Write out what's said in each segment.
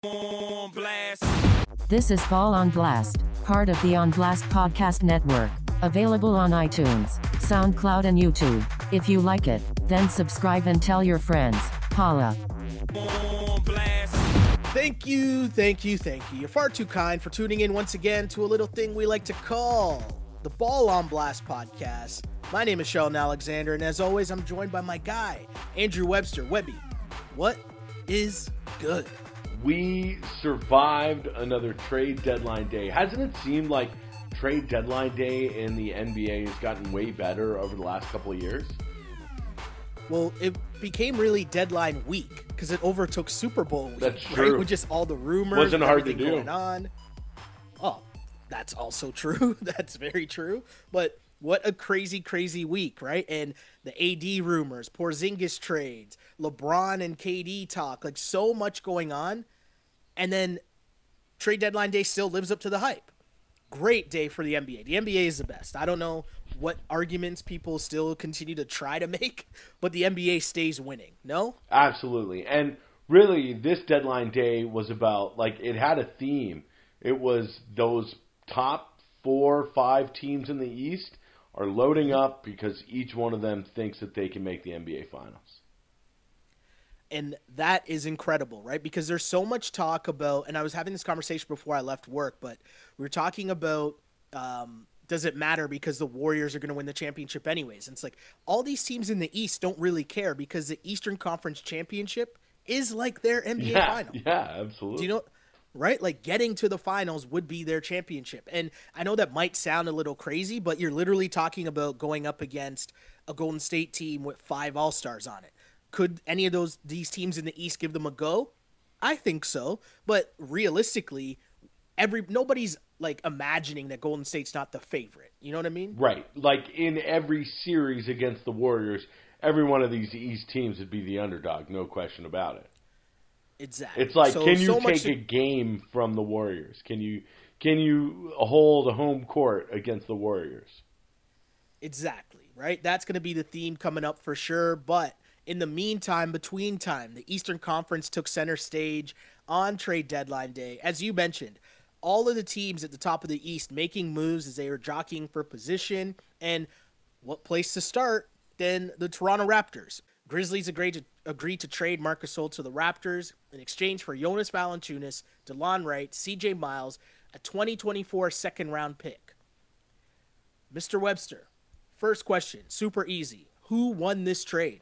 On blast. This is Ball on Blast, part of the On Blast Podcast Network. Available on iTunes, SoundCloud, and YouTube. If you like it, then subscribe and tell your friends. Holla. On blast. Thank you. You're far too kind for tuning in once again to a little thing we like to call the Ball on Blast Podcast. My name is Sheldon Alexander, and as always, I'm joined by my guy, Andrew Webster. Webby, what is good? We survived another trade deadline day. Hasn't it seemed like trade deadline day in the NBA has gotten way better over the last couple of years? Well, it became really deadline week because it overtook Super Bowl week. That's true. Right? With just all the rumors. Wasn't hard to everything do. Going on. Oh, that's also true. That's very true. But what a crazy week, right? And the AD rumors, Porzingis trades, LeBron and KD talk, like so much going on. And then trade deadline day still lives up to the hype. Great day for the NBA. The NBA is the best. I don't know what arguments people still continue to try to make, but the NBA stays winning. No? Absolutely. And really, this deadline day was about, like, it had a theme. It was those top 4 or 5 teams in the East are loading up because each one of them thinks that they can make the NBA Finals. And that is incredible, right? Because there's so much talk about, and I was having this conversation before I left work, but we were talking about, does it matter because the Warriors are going to win the championship anyways? And it's like, all these teams in the East don't really care because the Eastern Conference Championship is like their NBA final. Yeah, absolutely. Do you know, right? Like getting to the finals would be their championship. And I know that might sound a little crazy, but you're literally talking about going up against a Golden State team with 5 All-Stars on it. Could any of these teams in the East give them a go? I think so. But realistically, nobody's like imagining that Golden State's not the favorite. You know what I mean? Right. Like in every series against the Warriors, every one of these East teams would be the underdog, no question about it. Exactly. It's like, can you take a game from the Warriors? Can you hold a home court against the Warriors? Exactly, right? That's going to be the theme coming up for sure, but in the meantime, between time, the Eastern Conference took center stage on trade deadline day. As you mentioned, all of the teams at the top of the East making moves as they were jockeying for position. And what place to start than the Toronto Raptors? Grizzlies agreed to trade Marc Gasol to the Raptors in exchange for Jonas Valanciunas, DeLon Wright, CJ Miles, a 2024 second-round pick. Mr. Webster, first question, super easy. Who won this trade?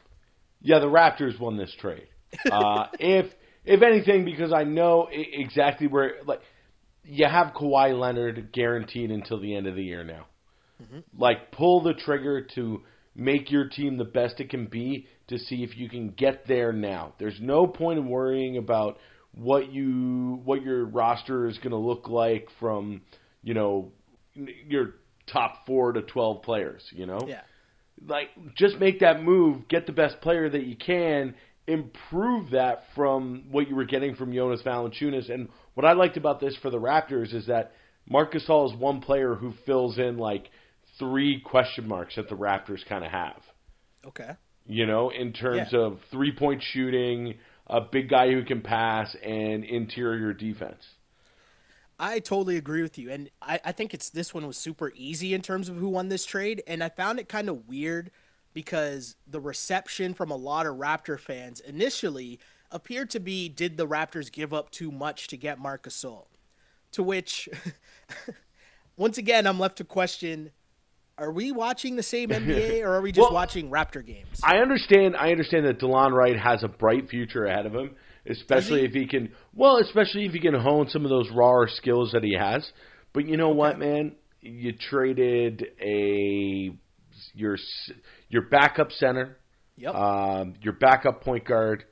Yeah, the Raptors won this trade. If anything, because I know exactly where, like, you have Kawhi Leonard guaranteed until the end of the year now. Mm-hmm. Like, pull the trigger to make your team the best it can be to see if you can get there now. There's no point in worrying about what your roster is going to look like from, you know, your top 4 to 12 players, you know? Yeah. Like, just make that move, get the best player that you can, improve that from what you were getting from Jonas Valanciunas. And what I liked about this for the Raptors is that Marc Gasol is one player who fills in, like, 3 question marks that the Raptors kind of have. Okay. You know, in terms of three-point shooting, a big guy who can pass, and interior defense. I totally agree with you, and I think this one was super easy in terms of who won this trade, and I found it kind of weird because the reception from a lot of Raptor fans initially appeared to be, did the Raptors give up too much to get Marc Gasol? To which, once again, I'm left to question, are we watching the same NBA, or are we just watching Raptor games? I understand that DeLon Wright has a bright future ahead of him. Especially if he can hone some of those raw skills that he has. But you know what, man? You traded your backup center, your backup point guard,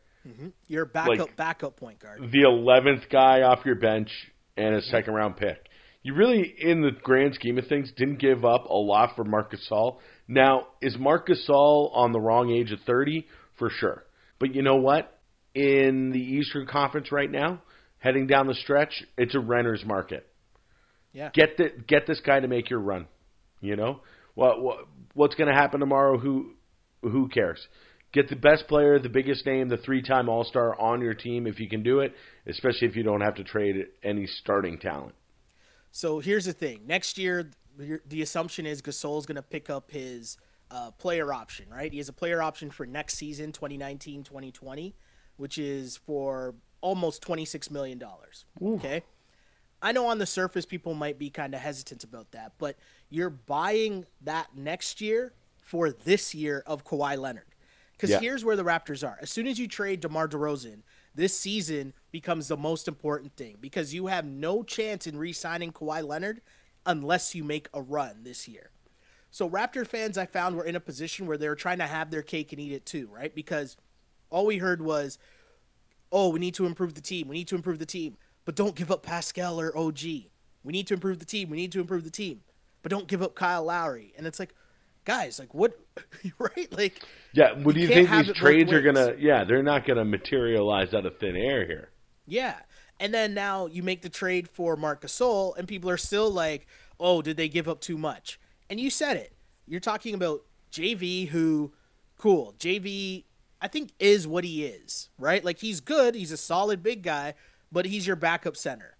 your backup point guard, the 11th guy off your bench, and a second round pick. You really, in the grand scheme of things, didn't give up a lot for Marc Gasol. Now, is Marc Gasol on the wrong age of 30? For sure. But you know what? In the Eastern Conference right now, heading down the stretch, it's a renter's market. Yeah. Get this guy to make your run. You know, what's going to happen tomorrow? Who cares? Get the best player, the biggest name, the 3-time All-Star on your team if you can do it, especially if you don't have to trade any starting talent. So here's the thing. Next year, the assumption is Gasol's going to pick up his player option, right? He has a player option for next season, 2019-2020, which is for almost $26 million. Ooh. Okay? I know on the surface people might be kind of hesitant about that, but you're buying that next year for this year of Kawhi Leonard. Because here's where the Raptors are. As soon as you trade DeMar DeRozan, this season becomes the most important thing because you have no chance in re-signing Kawhi Leonard unless you make a run this year. So Raptor fans, I found, were in a position where they were trying to have their cake and eat it too, right? Because all we heard was, oh, we need to improve the team. We need to improve the team. But don't give up Pascal or OG. We need to improve the team. We need to improve the team. But don't give up Kyle Lowry. And it's like, guys, like what, right? Like, yeah, what do you think these trades are gonna? Yeah, they're not gonna materialize out of thin air here. Yeah, and then now you make the trade for Marc Gasol, and people are still like, oh, did they give up too much? And you said it. You're talking about JV, who, cool, JV, I think is what he is, right? Like he's good, he's a solid big guy, but he's your backup center.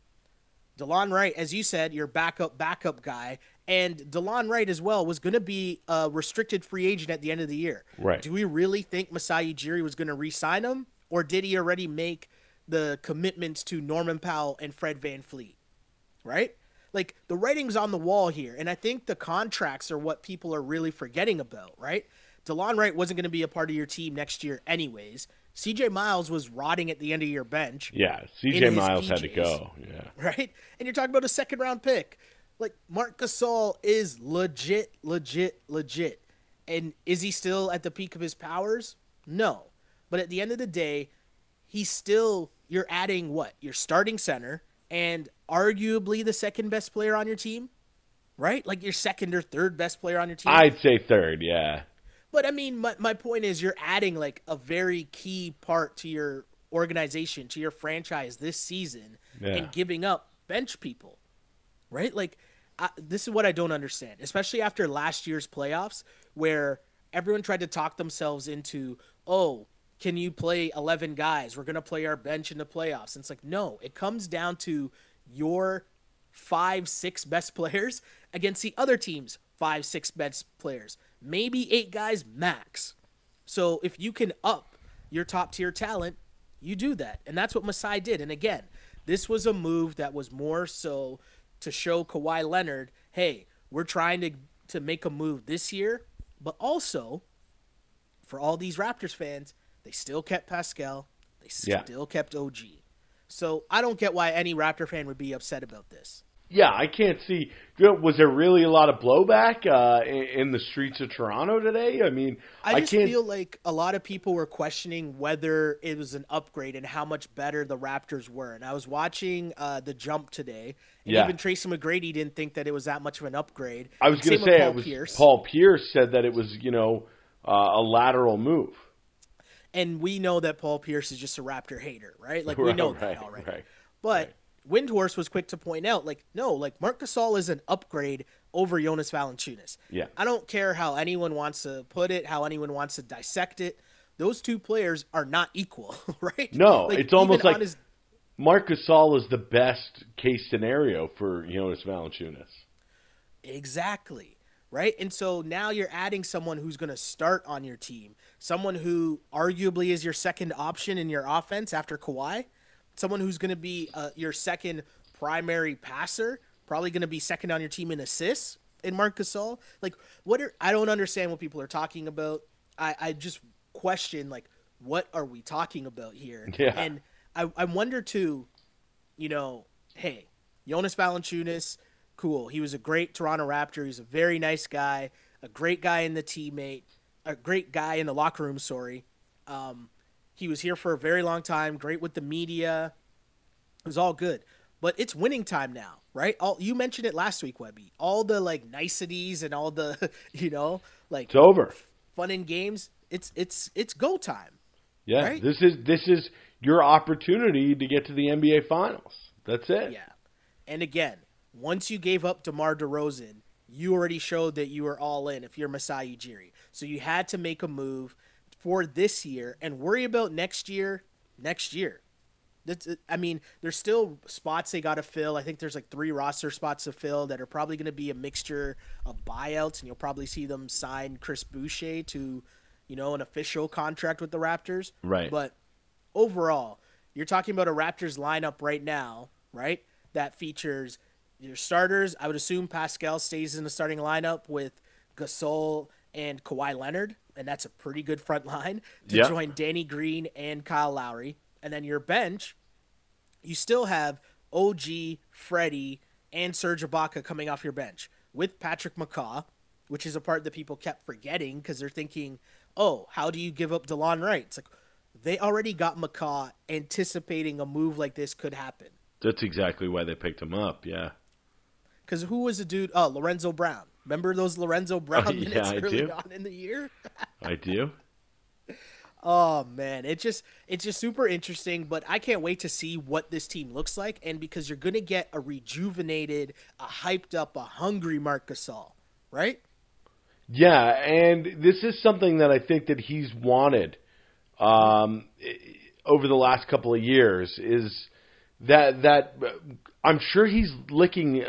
DeLon Wright, as you said, your backup guy. And DeLon Wright as well was going to be a restricted free agent at the end of the year. Right. Do we really think Masai Ujiri was going to re-sign him? Or did he already make the commitments to Norman Powell and Fred VanVleet? Right? Like, the writing's on the wall here. And I think the contracts are what people are really forgetting about, right? DeLon Wright wasn't going to be a part of your team next year anyways. CJ Miles was rotting at the end of your bench. Yeah, CJ Miles had to go. Yeah. Right? And you're talking about a second-round pick. Like, Marc Gasol is legit. And is he still at the peak of his powers? No. But at the end of the day, he's still, you're adding what? Your starting center and arguably the second best player on your team, right? Like your second or third best player on your team. I'd say third, yeah. But I mean, my point is you're adding like a very key part to your organization, to your franchise this season and giving up bench people, right? Like, this is what I don't understand, especially after last year's playoffs where everyone tried to talk themselves into, oh, can you play 11 guys? We're going to play our bench in the playoffs. And it's like, no, it comes down to your 5-6 best players against the other team's 5-6 best players, maybe 8 guys max. So if you can up your top tier talent, you do that. And that's what Masai did. And again, this was a move that was more so to show Kawhi Leonard, hey, we're trying to make a move this year, but also for all these Raptors fans, they still kept Pascal, they still kept OG. So I don't get why any Raptor fan would be upset about this. Yeah, I can't see. Was there really a lot of blowback in the streets of Toronto today? I mean, I feel like a lot of people were questioning whether it was an upgrade and how much better the Raptors were. And I was watching The Jump today, and even Tracy McGrady didn't think that it was that much of an upgrade. I was going to say Paul Pierce said that it was, a lateral move. And we know that Paul Pierce is just a Raptor hater, right? Like, we know that already. Right, but Windhorse was quick to point out, like, no, like, Marc Gasol is an upgrade over Jonas Valanciunas. Yeah. I don't care how anyone wants to put it, how anyone wants to dissect it. Those two players are not equal, right? No, like, it's almost like Marc Gasol is the best case scenario for Jonas Valanciunas. Exactly. Right? And so now you're adding someone who's going to start on your team, someone who arguably is your second option in your offense after Kawhi, someone who's going to be your second primary passer, probably going to be second on your team in assists in Marc Gasol. Like, I don't understand what people are talking about. I just question, like, what are we talking about here? Yeah. And I wonder, too, hey, Jonas Valanciunas, cool. He was a great Toronto Raptor. He's a very nice guy, a great guy in the locker room, sorry. He was here for a very long time, great with the media. It was all good. But it's winning time now, right? You mentioned it last week, Webby. All the, like, niceties and all the, like, it's over. Fun and games. It's go time. Yeah, right? This is your opportunity to get to the NBA Finals. That's it. Yeah. And again, once you gave up DeMar DeRozan, you already showed that you were all in if you're Masai Ujiri. So you had to make a move for this year and worry about next year next year. There's still spots they got to fill. I think there's like 3 roster spots to fill that are probably going to be a mixture of buyouts, and you'll probably see them sign Chris Boucher to, an official contract with the Raptors. Right. But overall, you're talking about a Raptors lineup right now, right, that features your starters. I would assume Pascal stays in the starting lineup with Gasol and Kawhi Leonard, and that's a pretty good front line to join Danny Green and Kyle Lowry. And then your bench, you still have OG, Freddie, and Serge Ibaka coming off your bench with Patrick McCaw, which is a part that people kept forgetting because they're thinking, oh, how do you give up DeLon Wright? It's like they already got McCaw anticipating a move like this could happen. That's exactly why they picked him up, yeah. Because who was the dude? Oh, Lorenzo Brown. Remember those Lorenzo Brown minutes early on in the year? I do. Oh man, it's just super interesting, but I can't wait to see what this team looks like, and because you're gonna get a rejuvenated, a hyped up, a hungry Marc Gasol, right? Yeah, and this is something that I think that he's wanted over the last couple of years. Is that I'm sure he's licking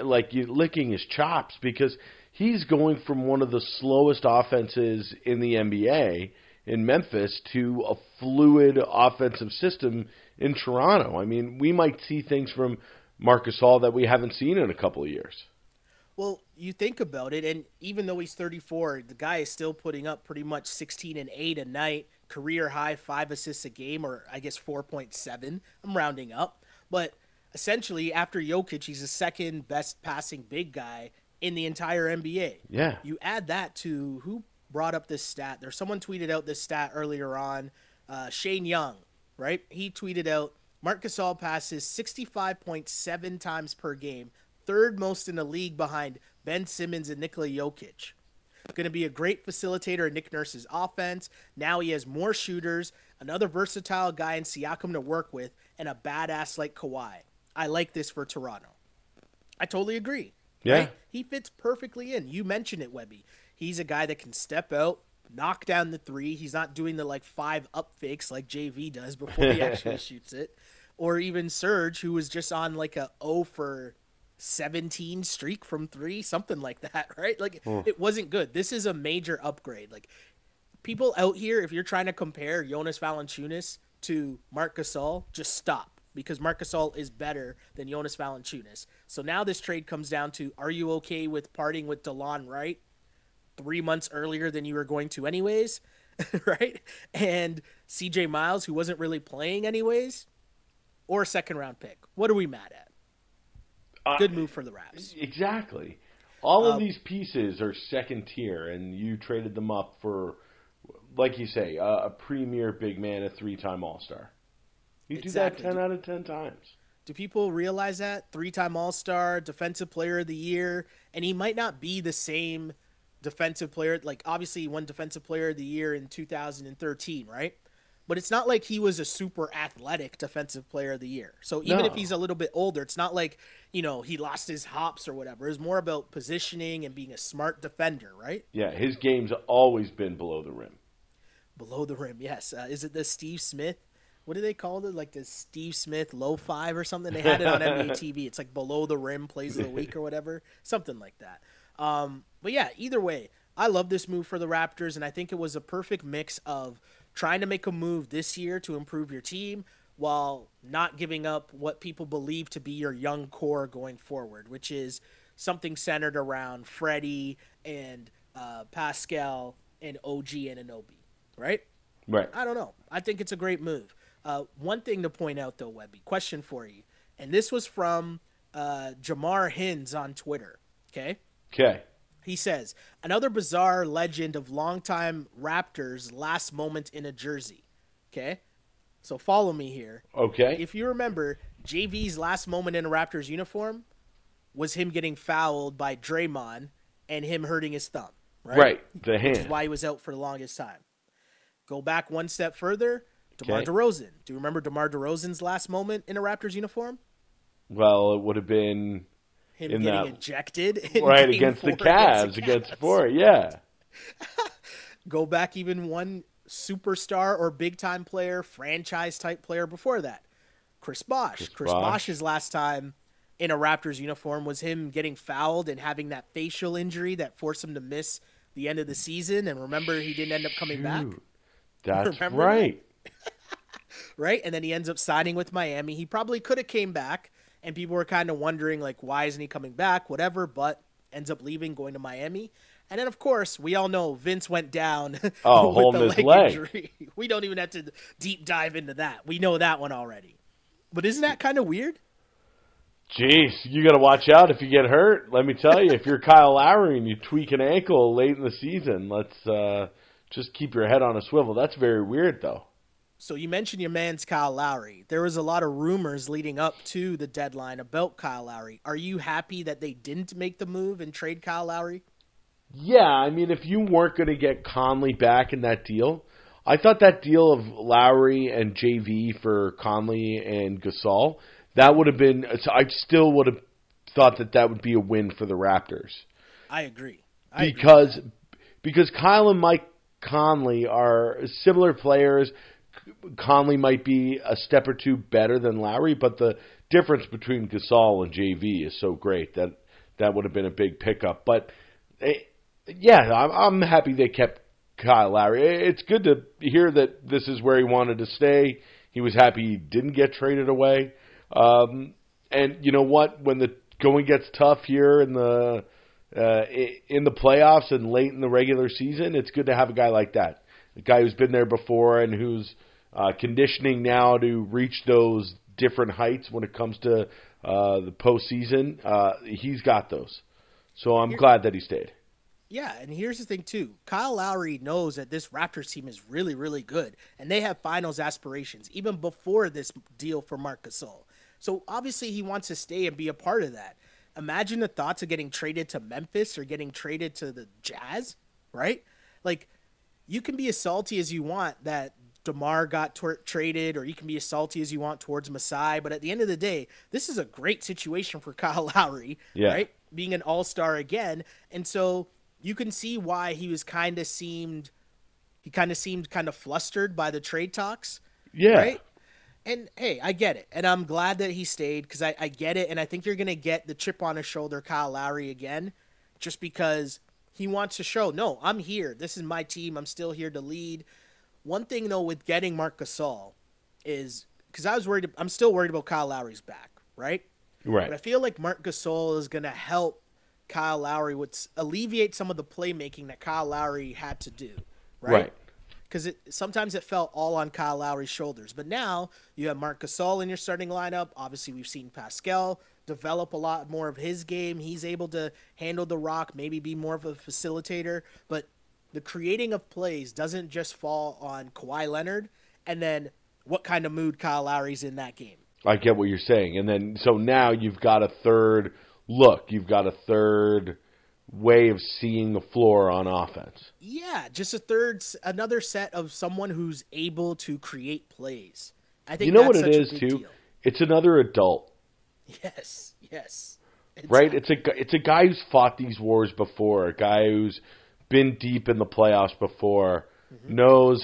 his chops because he's going from one of the slowest offenses in the NBA in Memphis to a fluid offensive system in Toronto. I mean, we might see things from Marc Gasol that we haven't seen in a couple of years. Well, you think about it, and even though he's 34, the guy is still putting up pretty much 16 and 8 a night, career high 5 assists a game, or I guess 4.7. I'm rounding up. But essentially, after Jokic, he's the second best passing big guy in the entire NBA. Yeah. You add that to who brought up this stat. There's someone tweeted out this stat earlier on. Shane Young, right? He tweeted out, Marc Gasol passes 65.7 times per game, third most in the league behind Ben Simmons and Nikola Jokic. Going to be a great facilitator in Nick Nurse's offense. Now he has more shooters, another versatile guy in Siakam to work with, and a badass like Kawhi. I like this for Toronto. I totally agree. Yeah. Right? He fits perfectly in. You mentioned it, Webby. He's a guy that can step out, knock down the 3. He's not doing the 5 up fakes like JV does before he actually shoots it. Or even Serge, who was just on a 0 for 17 streak from 3, something like that, right? It wasn't good. This is a major upgrade. People out here, if you're trying to compare Jonas Valanciunas to Marc Gasol, just stop, because Marc Gasol is better than Jonas Valanciunas. So now this trade comes down to, are you okay with parting with DeLon Wright 3 months earlier than you were going to anyways, right? And CJ Miles, who wasn't really playing anyways, or a second-round pick? What are we mad at? Good move for the Raps. Exactly. All of these pieces are second tier, and you traded them up for, like you say, a premier big man, a 3-time All-Star. You Exactly. do that 10 out of 10 times. Do people realize that? 3-time All-Star, Defensive Player of the Year, and he might not be the same defensive player. Obviously, he won Defensive Player of the Year in 2013, right? But it's not like he was a super athletic Defensive Player of the Year. So even if he's a little bit older, it's not like, he lost his hops or whatever. It's more about positioning and being a smart defender, right? Yeah, his game's always been below the rim. Below the rim, yes. Is it the Steve Smith? What do they call it? The Steve Smith low 5 or something? They had it on NBA TV. It's below the rim plays of the week or whatever. Something like that. But yeah, either way, I love this move for the Raptors, and I think it was a perfect mix of trying to make a move this year to improve your team while not giving up what people believe to be your young core going forward, which is something centered around Freddie and Pascal and OG Anunoby, right? Right. I don't know. I think it's a great move. One thing to point out, though, Webby, question for you, and this was from Jamar Hins on Twitter, okay? Okay. He says, another bizarre legend of longtime Raptors' last moment in a jersey. Okay? So follow me here. Okay. If you remember, JV's last moment in a Raptors uniform was him getting fouled by Draymond and him hurting his thumb. Right? The hand. Which is why he was out for the longest time. Go back one step further, DeMar Okay. DeRozan. Do you remember DeMar DeRozan's last moment in a Raptors uniform? Well, it would have been Him in getting that- ejected. In right Game against the 4 Cavs, against 4, yeah. Go back even one superstar or big-time player, franchise-type player before that? Chris Bosh. Chris Bosh's last time in a Raptors uniform was him getting fouled and having that facial injury that forced him to miss the end of the season. And remember, he didn't end up coming back. That's right. Right? And then he ends up signing with Miami. He probably could have came back, and people were kind of wondering, like, why isn't he coming back? Whatever, but ends up leaving, going to Miami. And then, of course, we all know Vince went down with the leg injury. We don't even have to deep dive into that. We know that one already. But isn't that kind of weird? Jeez, you got to watch out if you get hurt. Let me tell you, if you're Kyle Lowry and you tweak an ankle late in the season, let's just keep your head on a swivel. That's very weird, though. So you mentioned your man's Kyle Lowry. There was a lot of rumors leading up to the deadline about Kyle Lowry. Are you happy that they didn't make the move and trade Kyle Lowry? Yeah, I mean, if you weren't going to get Conley back in that deal, I thought that deal of Lowry and JV for Conley and Gasol, that would have been – I still would have thought that would be a win for the Raptors. I agree. Because Kyle and Mike Conley are similar players. Conley might be a step or two better than Lowry, but the difference between Gasol and JV is so great that would have been a big pickup. But, yeah, I'm happy they kept Kyle Lowry. It's good to hear that this is where he wanted to stay. He was happy he didn't get traded away. And you know what? When the going gets tough here in the playoffs and late in the regular season, it's good to have a guy like that. A guy who's been there before and who's conditioning now to reach those different heights when it comes to the postseason. He's got those. So I'm glad that he stayed. Yeah, and here's the thing, too. Kyle Lowry knows that this Raptors team is really, really good, and they have finals aspirations, even before this deal for Marc Gasol. So, obviously, he wants to stay and be a part of that. Imagine the thoughts of getting traded to Memphis or getting traded to the Jazz, right? Like, you can be as salty as you want that DeMar got traded, or you can be as salty as you want towards Masai, but at the end of the day, this is a great situation for Kyle Lowry, right? Being an all-star again, and so you can see why he kind of seemed kind of flustered by the trade talks. Yeah. Right? And hey, I get it. And I'm glad that he stayed because I get it. And I think you're going to get the chip on his shoulder Kyle Lowry again, just because he wants to show, no, I'm here. This is my team. I'm still here to lead. One thing though, with getting Marc Gasol is because I'm still worried about Kyle Lowry's back. Right. Right. But I feel like Marc Gasol is going to help Kyle Lowry would alleviate some of the playmaking that Kyle Lowry had to do, right? Because sometimes it fell all on Kyle Lowry's shoulders. But now you have Marc Gasol in your starting lineup. Obviously, we've seen Pascal develop a lot more of his game. He's able to handle the rock, maybe be more of a facilitator. But the creating of plays doesn't just fall on Kawhi Leonard and then what kind of mood Kyle Lowry's in that game. I get what you're saying. And then so now you've got a third – look, you've got a third way of seeing the floor on offense. Yeah, just another set of someone who's able to create plays. I think what it is too. Deal. It's another adult. Yes. Exactly. Right. It's a guy who's fought these wars before. A guy who's been deep in the playoffs before. Mm-hmm. knows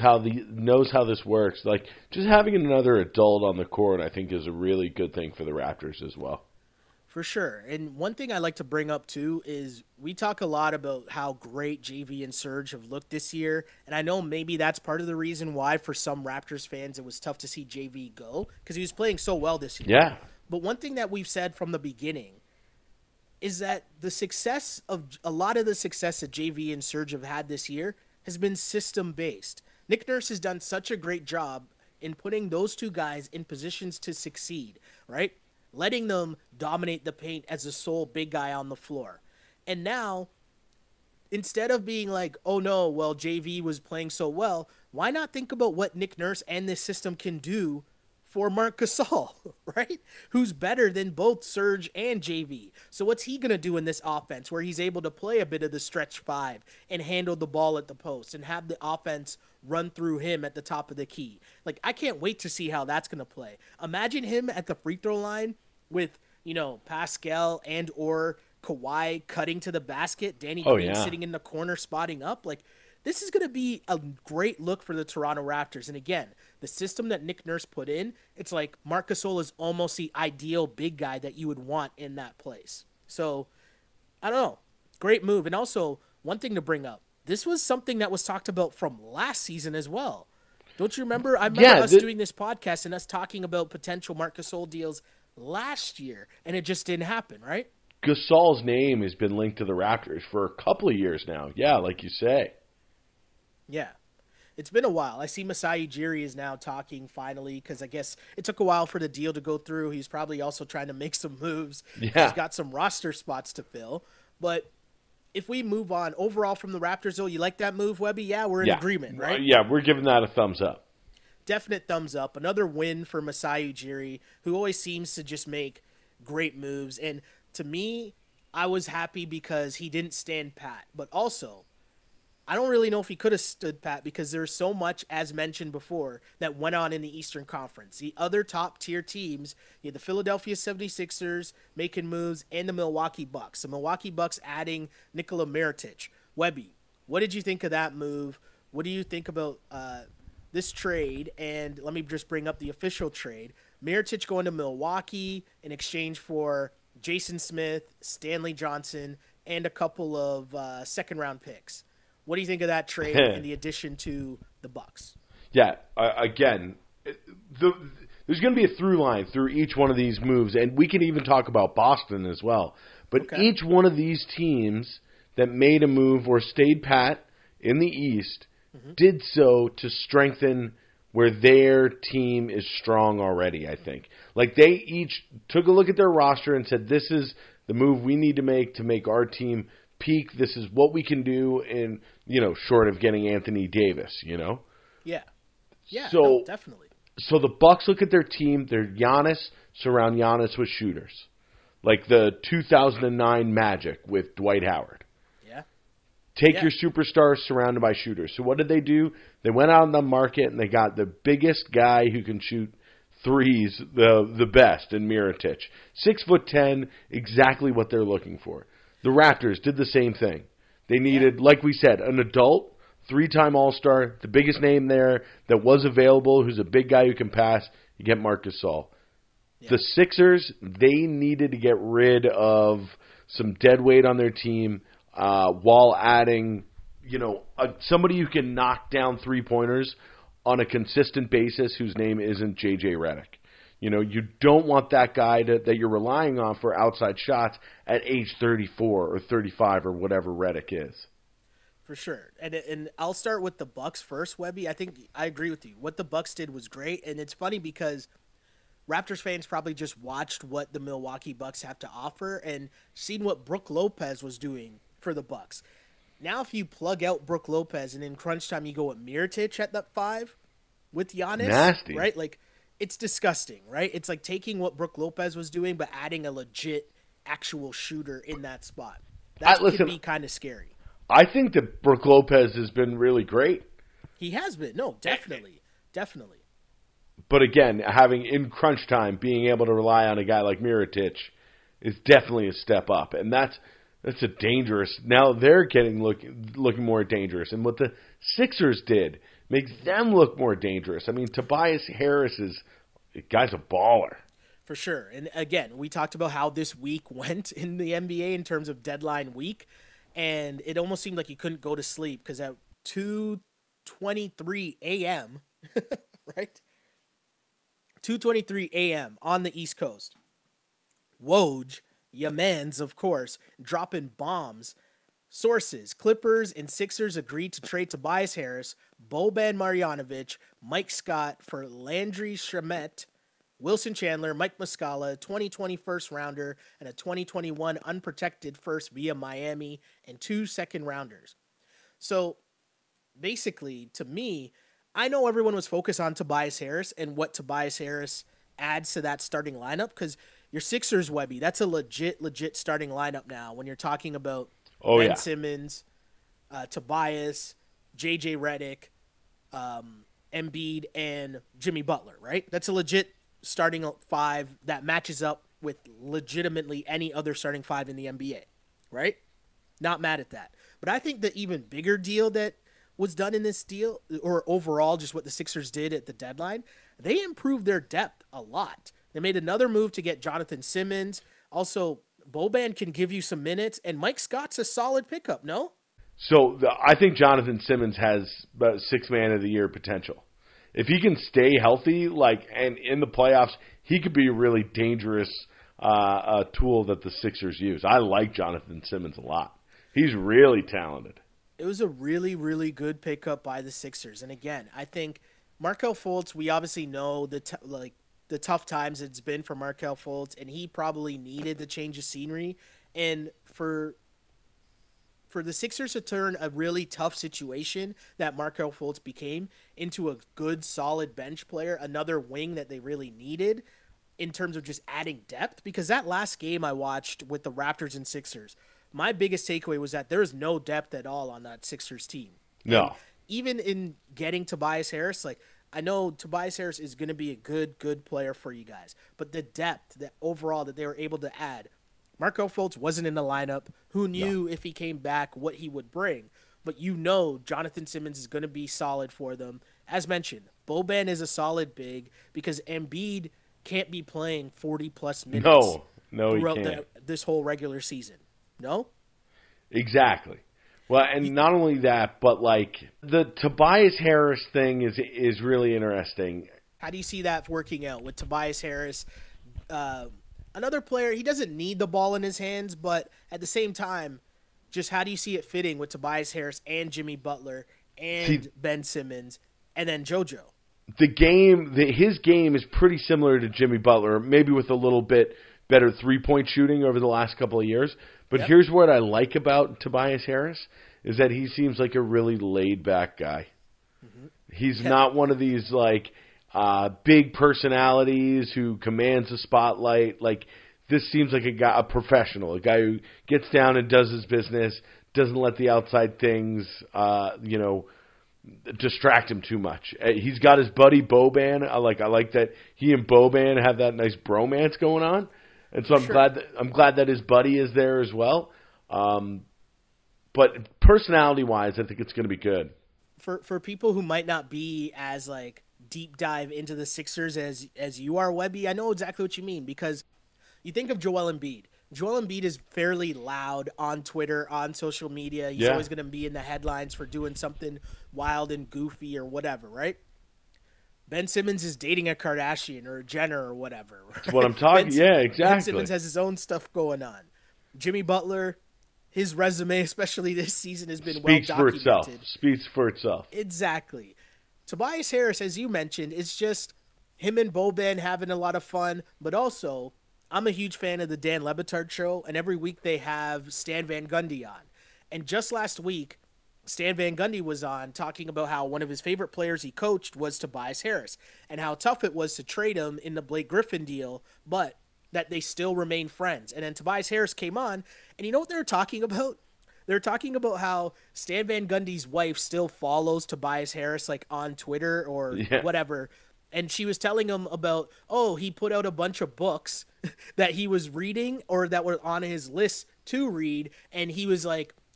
how this works. Like just having another adult on the court, I think, is a really good thing for the Raptors as well. For sure. And one thing I like to bring up, too, is we talk a lot about how great JV and Serge have looked this year. And I know maybe that's part of the reason why, for some Raptors fans, it was tough to see JV go because he was playing so well this year. Yeah. But one thing that we've said from the beginning is that a lot of the success that JV and Serge have had this year has been system-based. Nick Nurse has done such a great job in putting those two guys in positions to succeed, right? Letting them dominate the paint as the sole big guy on the floor. And now, instead of being like, oh no, well, JV was playing so well, why not think about what Nick Nurse and this system can do for Marc Gasol, right? Who's better than both Serge and JV. So what's he going to do in this offense where he's able to play a bit of the stretch five and handle the ball at the post and have the offense run through him at the top of the key? Like, I can't wait to see how that's going to play. Imagine him at the free throw line with, Pascal and or Kawhi cutting to the basket, Danny Green sitting in the corner spotting up. Like, this is going to be a great look for the Toronto Raptors. And again, the system that Nick Nurse put in, it's like Marc Gasol is almost the ideal big guy that you would want in that place. So, I don't know. Great move. And also, one thing to bring up, this was something that was talked about from last season as well. Don't you remember? I remember us doing this podcast and us talking about potential Marc Gasol deals last year, and it just didn't happen, right? Gasol's name has been linked to the Raptors for a couple of years now. Yeah, like you say. Yeah. It's been a while. I see Masai Ujiri is now talking finally because I guess it took a while for the deal to go through. He's probably also trying to make some moves. Yeah. He's got some roster spots to fill. But if we move on, overall from the Raptors, though, you like that move, Webby? Yeah, we're in agreement, right? Yeah, we're giving that a thumbs up. Definite thumbs up. Another win for Masai Ujiri, who always seems to just make great moves. And to me, I was happy because he didn't stand pat. But also, I don't really know if he could have stood pat because there's so much, as mentioned before, that went on in the Eastern Conference. The other top-tier teams, you had the Philadelphia 76ers making moves and the Milwaukee Bucks. The Milwaukee Bucks adding Nikola Mirotic. Webby, what did you think of that move? What do you think about this trade? And let me just bring up the official trade. Mirotic going to Milwaukee in exchange for Jason Smith, Stanley Johnson, and a couple of second-round picks. What do you think of that trade and the addition to the Bucks? Yeah, again, there's going to be a through line through each one of these moves, and we can even talk about Boston as well. But each one of these teams that made a move or stayed pat in the East did so to strengthen where their team is strong already, I think. Like, they each took a look at their roster and said, this is the move we need to make our team peak. This is what we can do in, short of getting Anthony Davis, Yeah. Yeah, so, no, definitely. So the Bucks look at their team, their surround Giannis with shooters. Like the 2009 Magic with Dwight Howard. Yeah. Take your superstars surrounded by shooters. So what did they do? They went out on the market and they got the biggest guy who can shoot threes, the best in Mirotic. 6'10", exactly what they're looking for. The Raptors did the same thing. They needed, like we said, an adult, 3-time All-Star, the biggest name there that was available, who's a big guy who can pass. You get Marc Gasol. Yeah. The Sixers, they needed to get rid of some dead weight on their team while adding, somebody who can knock down three-pointers on a consistent basis whose name isn't J.J. Redick. You don't want that guy that you're relying on for outside shots at age 34 or 35 or whatever Redick is. For sure. And I'll start with the Bucks first, Webby. I think I agree with you. What the Bucks did was great, and it's funny because Raptors fans probably just watched what the Milwaukee Bucks have to offer and seen what Brook Lopez was doing for the Bucks. Now if you plug out Brook Lopez and in crunch time you go with Mirotic at that 5 with Giannis, nasty, right? Like, it's disgusting, right? It's like taking what Brook Lopez was doing but adding a legit actual shooter in that spot. That could be kind of scary. I think that Brook Lopez has been really great. He has been. No, definitely. Definitely. But again, having in crunch time, being able to rely on a guy like Mirotic is definitely a step up. And that's a dangerous. Now they're looking more dangerous. And what the Sixers did makes them look more dangerous. I mean, Tobias Harris guy's a baller. For sure. And again, we talked about how this week went in the NBA in terms of deadline week. And it almost seemed like you couldn't go to sleep because at 2:23 a.m., right? 2:23 a.m. on the East Coast, Woj, Yamans, of course, dropping bombs. Sources, Clippers and Sixers agreed to trade Tobias Harris, Boban Marjanovic, Mike Scott for Landry Shamet, Wilson Chandler, Mike Muscala, 2020 first rounder, and a 2021 unprotected first via Miami, and 2 second rounders. So basically, to me, I know everyone was focused on Tobias Harris and what Tobias Harris adds to that starting lineup because your Sixers, Webby, that's a legit starting lineup now when you're talking about Ben Simmons, Tobias, J.J. Redick, Embiid, and Jimmy Butler, right? That's a legit starting 5 that matches up with legitimately any other starting 5 in the NBA, right? Not mad at that. But I think the even bigger deal that was done in this deal, or overall just what the Sixers did at the deadline, they improved their depth a lot. They made another move to get Jonathan Simmons. Also, Boban can give you some minutes, and Mike Scott's a solid pickup, no? So I think Jonathan Simmons has about sixth man of the year potential. If he can stay healthy, and in the playoffs, he could be a really dangerous tool that the Sixers use. I like Jonathan Simmons a lot. He's really talented. It was a really, really good pickup by the Sixers. And again, I think Markelle Fultz, we obviously know the tough times it's been for Markelle Fultz, and he probably needed the change of scenery. And for the Sixers to turn a really tough situation that Markelle Fultz became into a good, solid bench player, another wing that they really needed in terms of just adding depth, because that last game I watched with the Raptors and Sixers, my biggest takeaway was that there is no depth at all on that Sixers team. No. And even in getting Tobias Harris, I know Tobias Harris is going to be a good player for you guys, but the depth that overall that they were able to add, Markelle Fultz wasn't in the lineup. Who knew if he came back what he would bring? But Jonathan Simmons is going to be solid for them. As mentioned, Boban is a solid big because Embiid can't be playing 40-plus minutes throughout this whole regular season. No? Exactly. Well, and not only that, but the Tobias Harris thing is really interesting. How do you see that working out with Tobias Harris? Another player, he doesn't need the ball in his hands, but at the same time, just how do you see it fitting with Tobias Harris and Jimmy Butler and Ben Simmons and then JoJo? His game is pretty similar to Jimmy Butler, maybe with a little bit better three-point shooting over the last couple of years. But here's what I like about Tobias Harris is that he seems like a really laid-back guy. Mm-hmm. He's not one of these big personalities who commands the spotlight. This seems like a professional, a guy who gets down and does his business, doesn't let the outside things, distract him too much. He's got his buddy Boban. I like that he and Boban have that nice bromance going on, and so I'm glad that his buddy is there as well. But personality-wise, I think it's going to be good for people who might not be as deep dive into the Sixers as you are, Webby. I know exactly what you mean, because you think of Joel Embiid. Joel Embiid is fairly loud on Twitter, on social media. He's always going to be in the headlines for doing something wild and goofy or whatever, right? Ben Simmons is dating a Kardashian or a Jenner or whatever. Right? That's what I'm talking. Exactly. Ben Simmons has his own stuff going on. Jimmy Butler, his resume, especially this season, has been well documented. Speaks for itself. Exactly. Tobias Harris, as you mentioned, is just him and Boban having a lot of fun, but also I'm a huge fan of the Dan Le Batard show, and every week they have Stan Van Gundy on. And just last week, Stan Van Gundy was on talking about how one of his favorite players he coached was Tobias Harris and how tough it was to trade him in the Blake Griffin deal, but that they still remain friends. And then Tobias Harris came on, and you know what they were talking about? They're talking about how Stan Van Gundy's wife still follows Tobias Harris on Twitter or whatever. And she was telling him about, he put out a bunch of books that he was reading or that were on his list to read. And he was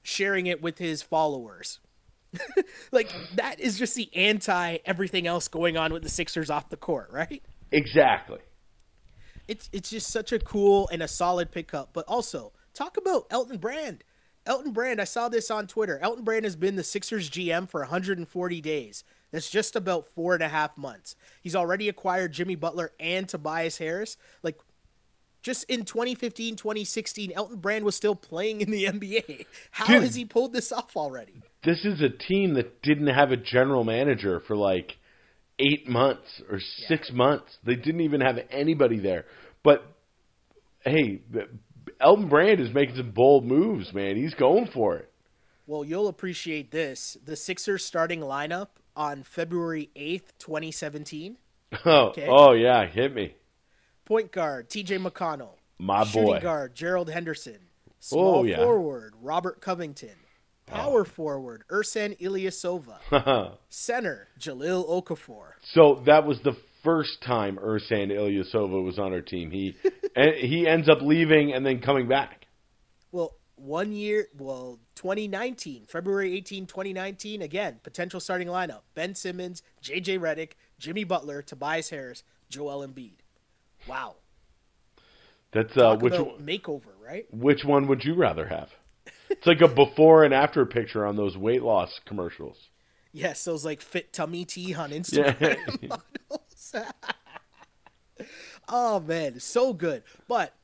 sharing it with his followers. That is just the anti everything else going on with the Sixers off the court, right? Exactly. It's just such a cool and a solid pickup. But also, talk about Elton Brand. Elton Brand, I saw this on Twitter. Elton Brand has been the Sixers GM for 140 days. That's just about 4.5 months. He's already acquired Jimmy Butler and Tobias Harris. Just in 2015, 2016, Elton Brand was still playing in the NBA. How has he pulled this off already? This is a team that didn't have a general manager for 8 months or 6 months. They didn't even have anybody there. But, hey, Elton Brand is making some bold moves, man. He's going for it. Well, you'll appreciate this. The Sixers starting lineup on February 8th, 2017. Oh, yeah, hit me. Point guard, TJ McConnell. My boy. Shooting guard, Gerald Henderson. Small forward, Robert Covington. Power forward, Ersan Ilyasova. Center, Jahlil Okafor. So that was the first time Ersan Ilyasova was on our team. He ends up leaving and then coming back. Well, 1 year, 2019, February 18, 2019, again, potential starting lineup. Ben Simmons, JJ Redick, Jimmy Butler, Tobias Harris, Joel Embiid. Wow. That's Talk about makeover, right? Which one would you rather have? It's like a before and after picture on those weight loss commercials. Yes, those like fit tummy tea on Instagram models. Oh man, so good. But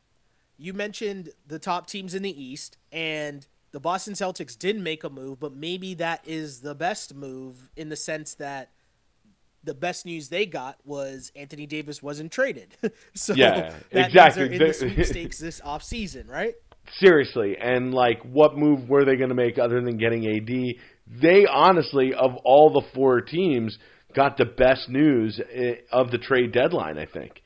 you mentioned the top teams in the East, and the Boston Celtics did make a move, but maybe that is the best move in the sense that the best news they got was Anthony Davis wasn't traded. So yeah, that exactly. means they're in the sweepstakes this offseason, right? Seriously, and like, what move were they going to make other than getting AD? They honestly, of all the four teams, got the best news of the trade deadline, I think.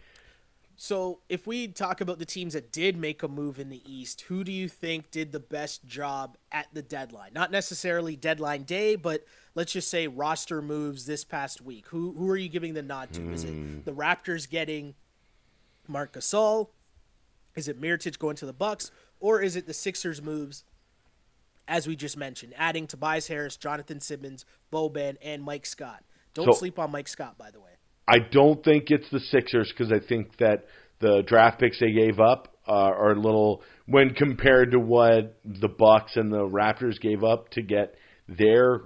So if we talk about the teams that did make a move in the East, who do you think did the best job at the deadline? Not necessarily deadline day, but let's just say roster moves this past week. Who are you giving the nod to? Is it the Raptors getting Marc Gasol? Is it Mirotic going to the Bucks? Or is it the Sixers moves, as we just mentioned, adding Tobias Harris, Jonathan Simmons, Boban, and Mike Scott? Don't sleep on Mike Scott, by the way. I don't think it's the Sixers because I think that the draft picks they gave up are a little, when compared to what the Bucks and the Raptors gave up to get their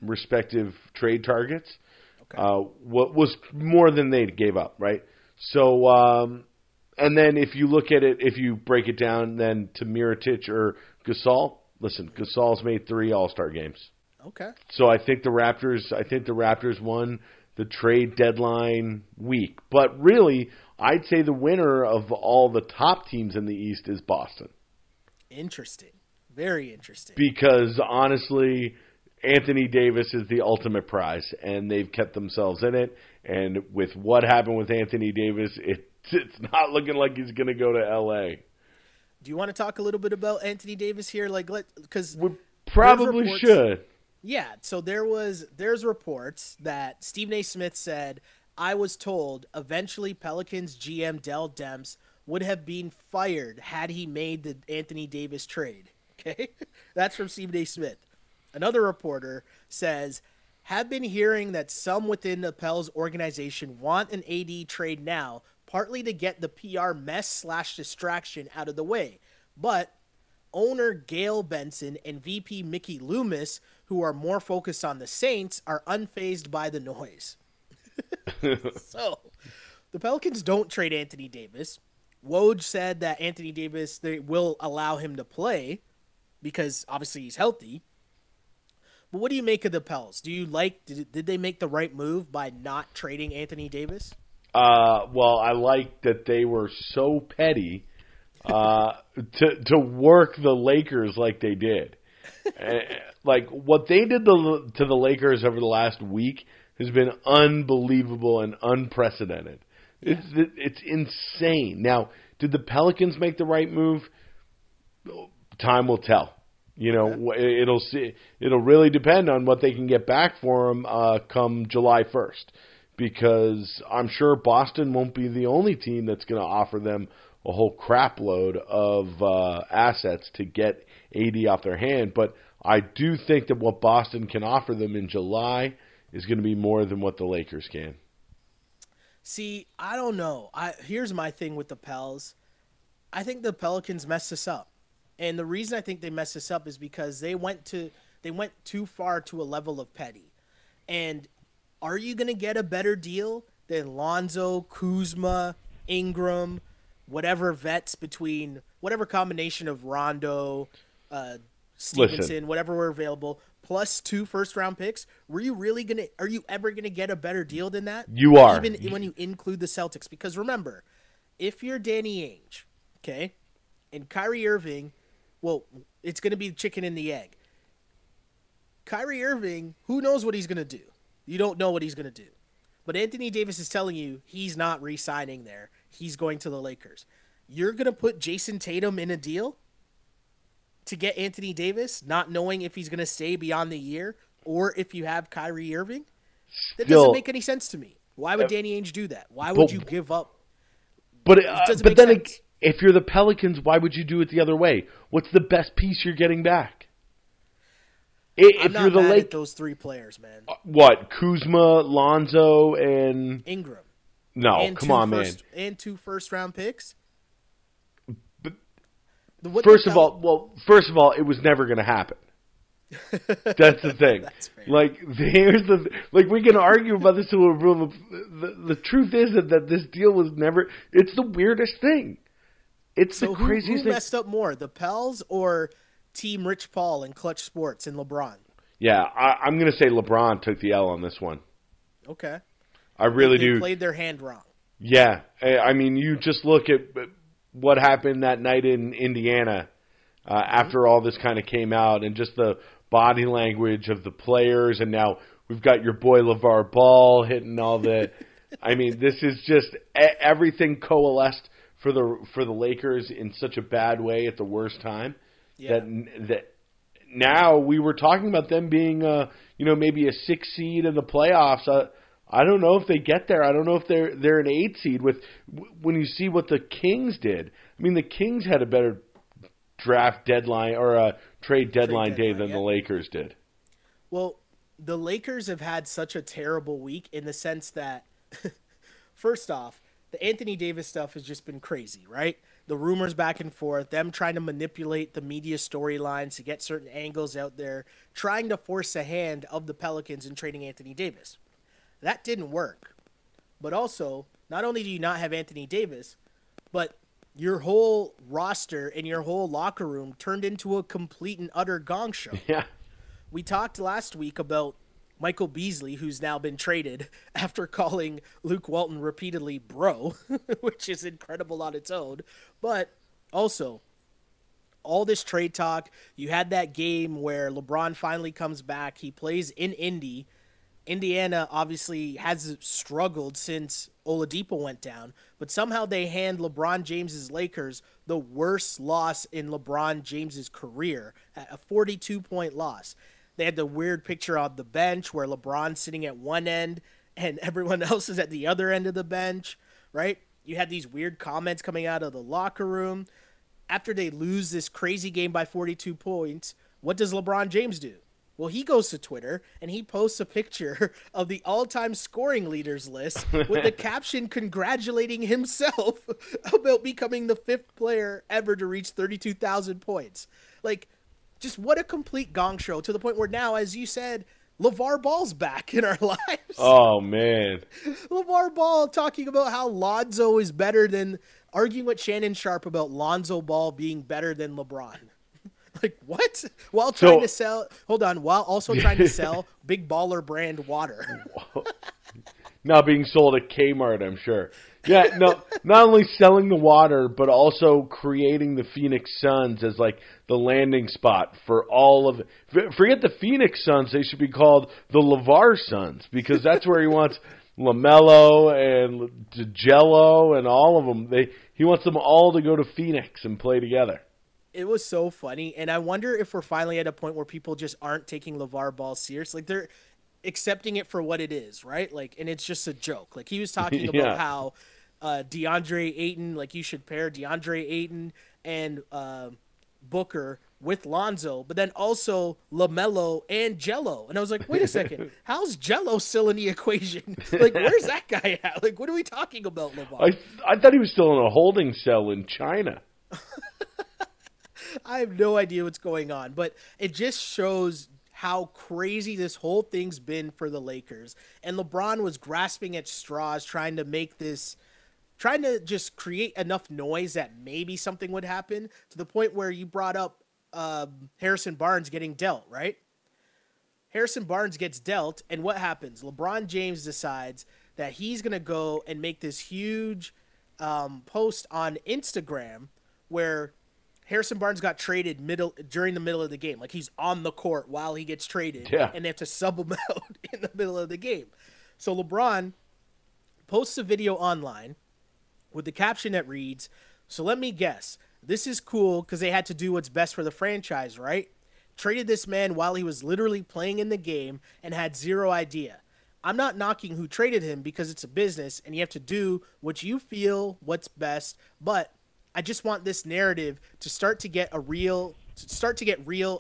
respective trade targets, what was more than they gave up, right? So, and then if you look at it, if you break it down then to Mirotic or Gasol, listen, Gasol's made 3 All-Star games. Okay. So I think the Raptors won the trade deadline week. But really, I'd say the winner of all the top teams in the East is Boston. Interesting. Very interesting. Because honestly, Anthony Davis is the ultimate prize, and they've kept themselves in it. And with what happened with Anthony Davis, it's not looking like he's going to go to L.A. Do you want to talk a little bit about Anthony Davis here? Because we probably should. Yeah, so there's reports that Stephen A. Smith said, I was told eventually Pelicans GM Dell Demps would have been fired had he made the Anthony Davis trade. Okay? That's from Stephen A. Smith. Another reporter says, have been hearing that some within the Pels organization want an AD trade now, partly to get the PR mess/distraction out of the way. But owner Gail Benson and VP Mickey Loomis, who are more focused on the Saints, are unfazed by the noise. So, the Pelicans don't trade Anthony Davis. Woj said that Anthony Davis, they will allow him to play because obviously he's healthy. But what do you make of the Pels? Do you did they make the right move by not trading Anthony Davis? Well, I like that they were so petty to work the Lakers like they did. Like what they did to the Lakers over the last week has been unbelievable and unprecedented. Yeah. It's insane. Now, did the Pelicans make the right move? Time will tell. You know, it'll really depend on what they can get back for him come July 1st, because I'm sure Boston won't be the only team that's going to offer them a whole crap load of assets to get AD off their hand. But I do think that what Boston can offer them in July is going to be more than what the Lakers can. See, I don't know. Here's my thing with the Pels. I think the Pelicans messed this up. And the reason I think they messed this up is because they went too far to a level of petty. And are you going to get a better deal than Lonzo, Kuzma, Ingram, whatever vets between whatever combination of Rondo, Stevenson, whatever were available, plus 2 first-round picks? Are you ever gonna get a better deal than that? You are. Even when you include the Celtics. Because remember, if you're Danny Ainge, okay, and Kyrie Irving, well, it's gonna be chicken and the egg. Kyrie Irving, who knows what he's gonna do? You don't know what he's gonna do. But Anthony Davis is telling you he's not re-signing there. He's going to the Lakers. You're going to put Jason Tatum in a deal to get Anthony Davis, not knowing if he's going to stay beyond the year or if you have Kyrie Irving? That doesn't make any sense to me. Why would Danny Ainge do that? Why would you give up? But if you're the Pelicans, why would you do it the other way? What's the best piece you're getting back? I'm not mad at those three players, man. What? Kuzma, Lonzo, and Ingram. No, and come on, man. And 2 first-round picks. But first of all, it was never going to happen. That's the thing. That's fair. We can argue about this till the truth is that this deal was never. It's the weirdest thing. It's the craziest thing. Who messed up more, the Pels or Team Rich Paul and Clutch Sports and LeBron? Yeah, I'm going to say LeBron took the L on this one. Okay. I really do. They played their hand wrong. Yeah. I mean, you just look at what happened that night in Indiana after all this kind of came out, and just the body language of the players, and now we've got your boy LeVar Ball hitting all the I mean, this is just everything coalesced for the Lakers in such a bad way at the worst time. Yeah. That now we were talking about them being maybe a 6 seed in the playoffs. I don't know if they get there. I don't know if they're an 8 seed when you see what the Kings did. I mean, the Kings had a better draft deadline or a trade deadline day than the Lakers did. Well, the Lakers have had such a terrible week in the sense that, first off, the Anthony Davis stuff has just been crazy, right? The rumors back and forth, them trying to manipulate the media storylines to get certain angles out there, trying to force a hand of the Pelicans in trading Anthony Davis. That didn't work. But also, not only do you not have Anthony Davis, but your whole roster and your whole locker room turned into a complete and utter gong show. Yeah. We talked last week about Michael Beasley, who's now been traded after calling Luke Walton repeatedly bro, which is incredible on its own. But also, all this trade talk, you had that game where LeBron finally comes back. He plays in Indy. Indiana obviously has struggled since Oladipo went down, but somehow they hand LeBron James's Lakers the worst loss in LeBron James's career, a 42-point loss. They had the weird picture on the bench where LeBron's sitting at one end and everyone else is at the other end of the bench, right? You had these weird comments coming out of the locker room. After they lose this crazy game by 42 points, what does LeBron James do? Well, he goes to Twitter and he posts a picture of the all-time scoring leaders list with the caption congratulating himself about becoming the 5th player ever to reach 32,000 points. Like, just what a complete gong show, to the point where now, as you said, LeVar Ball's back in our lives. Oh, man. LeVar Ball talking about how Lonzo is better than, arguing with Shannon Sharp about Lonzo Ball being better than LeBron. Like, what? While also trying to sell Big Baller brand water. Now being sold at Kmart, I'm sure. Yeah, no, not only selling the water, but also creating the Phoenix Suns as like the landing spot for all of it. Forget the Phoenix Suns, they should be called the LeVar Suns, because that's where he wants LaMelo and DeGello and all of them. He wants them all to go to Phoenix and play together. It was so funny, and I wonder if we're finally at a point where people just aren't taking LeVar Ball serious. Like, they're accepting it for what it is, right? Like, and it's just a joke. Like, he was talking about how DeAndre Ayton, like, you should pair DeAndre Ayton and Booker with Lonzo, but then also LaMelo and Jello. And I was like, wait a second, how's Jello still in the equation? Like, where's that guy at? Like, what are we talking about, LeVar? I thought he was still in a holding cell in China. I have no idea what's going on, but it just shows how crazy this whole thing's been for the Lakers. And LeBron was grasping at straws, trying to just create enough noise that maybe something would happen, to the point where you brought up Harrison Barnes getting dealt, right? Harrison Barnes gets dealt, and what happens? LeBron James decides that he's going to go and make this huge post on Instagram where Harrison Barnes got traded during the middle of the game. Like, he's on the court while he gets traded, and they have to sub him out in the middle of the game. So LeBron posts a video online with the caption that reads, "So let me guess, this is cool because they had to do what's best for the franchise, right? Traded this man while he was literally playing in the game and had zero idea. I'm not knocking who traded him because it's a business and you have to do what you feel what's best, but I just want this narrative to start to get real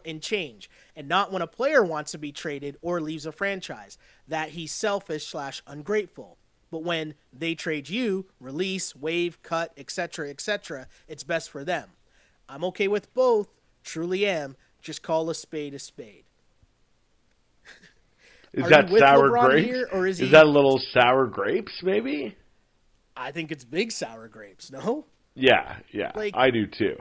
and change, and not when a player wants to be traded or leaves a franchise that he's selfish / ungrateful. But when they trade you, release, waive, cut, etc., it's best for them. I'm okay with both, truly am. Just call a spade a spade. Is that sour LeBron grapes? Here, or is that a little sour grapes, maybe? I think it's big sour grapes, no? Yeah, I do too.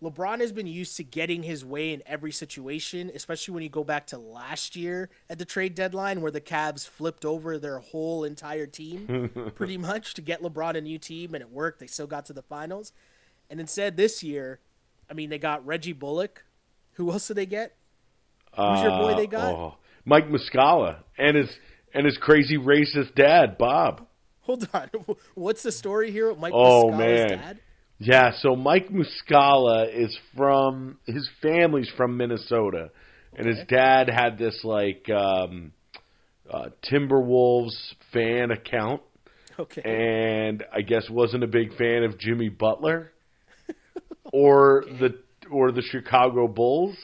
LeBron has been used to getting his way in every situation, especially when you go back to last year at the trade deadline where the Cavs flipped over their whole entire team pretty much to get LeBron a new team, and it worked. They still got to the finals. And instead this year, I mean, they got Reggie Bullock. Who else did they get? Who's your boy they got? Mike Muscala and his crazy racist dad, Bob. Hold on. What's the story here with Mike Muscala's dad? Yeah, so Mike Muscala is his family's from Minnesota, and his dad had this Timberwolves fan account, and I guess wasn't a big fan of Jimmy Butler or the Chicago Bulls.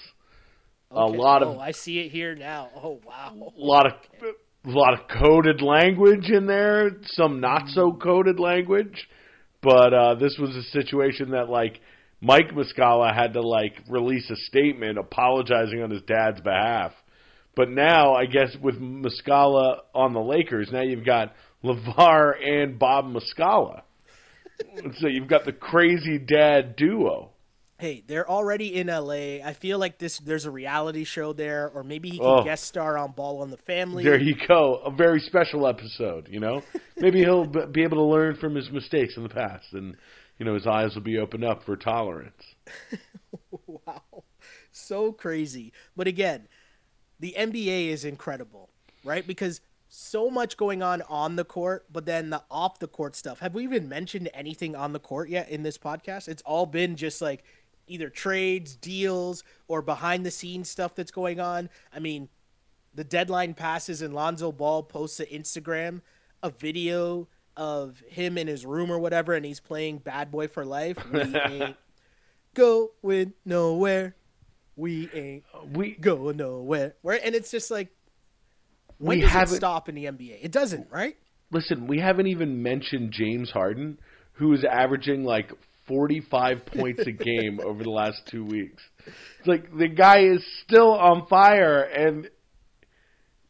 I see it here now. Oh wow, a lot of coded language in there, some not so coded language. But this was a situation that, Mike Muscala had to, release a statement apologizing on his dad's behalf. But now, I guess, with Muscala on the Lakers, now you've got LeVar and Bob Muscala. So you've got the crazy dad duo. Hey, they're already in LA. I feel like there's a reality show there, or maybe he can guest star on Ball on the Family. There you go. A very special episode, Maybe he'll be able to learn from his mistakes in the past, and, his eyes will be opened up for tolerance. Wow. So crazy. But again, the NBA is incredible, right? Because so much going on the court, but then the off the court stuff. Have we even mentioned anything on the court yet in this podcast? It's all been just either trades, deals, or behind-the-scenes stuff that's going on. I mean, the deadline passes and Lonzo Ball posts to Instagram a video of him in his room or whatever, and he's playing Bad Boy for Life. We ain't going nowhere. We ain't going nowhere. And it's just when does it stop in the NBA? It doesn't, right? Listen, we haven't even mentioned James Harden, who is averaging 45 points a game over the last 2 weeks. It's the guy is still on fire, and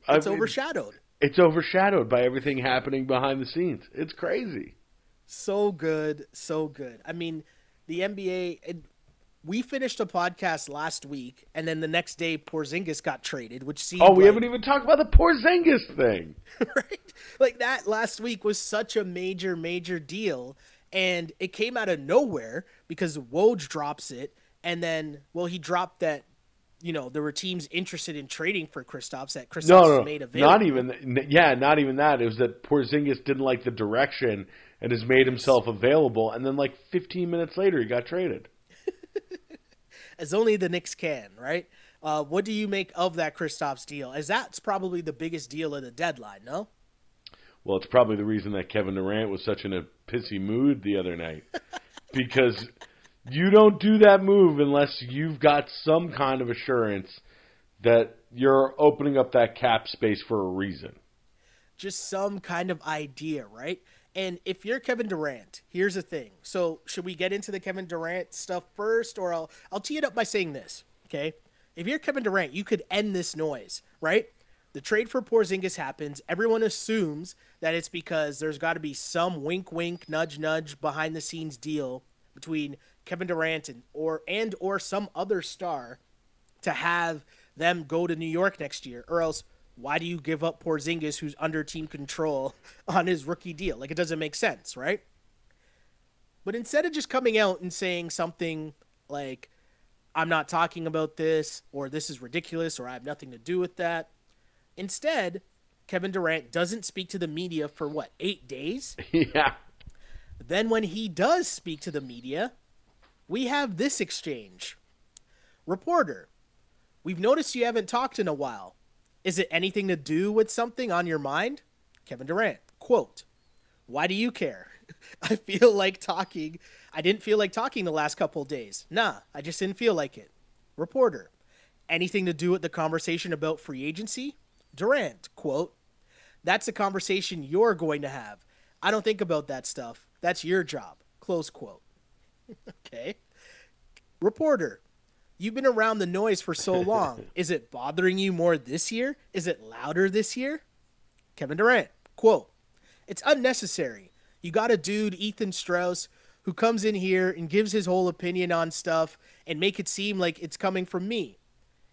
it's overshadowed. It's overshadowed by everything happening behind the scenes. It's crazy. So good, so good. I mean, the NBA, we finished a podcast last week, and then the next day Porzingis got traded, which seemed we haven't even talked about the Porzingis thing. Right? That last week was such a major, major deal. And it came out of nowhere because Woj drops it, and then, he dropped that, there were teams interested in trading for Kristaps that Kristaps made available. Not even that. It was that Porzingis didn't like the direction and has made himself available, and then 15 minutes later he got traded. As only the Knicks can, right? What do you make of that Kristaps deal? As that's probably the biggest deal of the deadline, no? Well, it's probably the reason that Kevin Durant was such in a pissy mood the other night. Because you don't do that move unless you've got some kind of assurance that you're opening up that cap space for a reason. Just some kind of idea, right? And if you're Kevin Durant, here's the thing. So should we get into the Kevin Durant stuff first, or I'll tee it up by saying this, okay? If you're Kevin Durant, you could end this noise, right? The trade for Porzingis happens. Everyone assumes that it's because there's got to be some wink, wink, nudge, nudge behind the scenes deal between Kevin Durant or some other star to have them go to New York next year. Or else, why do you give up Porzingis, who's under team control, on his rookie deal? It doesn't make sense, right? But instead of just coming out and saying something like, I'm not talking about this, or this is ridiculous, or I have nothing to do with that, instead, Kevin Durant doesn't speak to the media for 8 days? Yeah. Then when he does speak to the media, we have this exchange. Reporter, we've noticed you haven't talked in a while. Is it anything to do with something on your mind? Kevin Durant, quote, why do you care? I feel like talking. I didn't feel like talking the last couple days. Nah, I just didn't feel like it. Reporter. Anything to do with the conversation about free agency? Durant, quote, that's a conversation you're going to have. I don't think about that stuff. That's your job, close quote. Okay. Reporter. You've been around the noise for so long. Is it bothering you more this year? Is it louder this year? Kevin Durant, quote, it's unnecessary. You got a dude, Ethan Strauss, who comes in here and gives his whole opinion on stuff and make it seem like it's coming from me.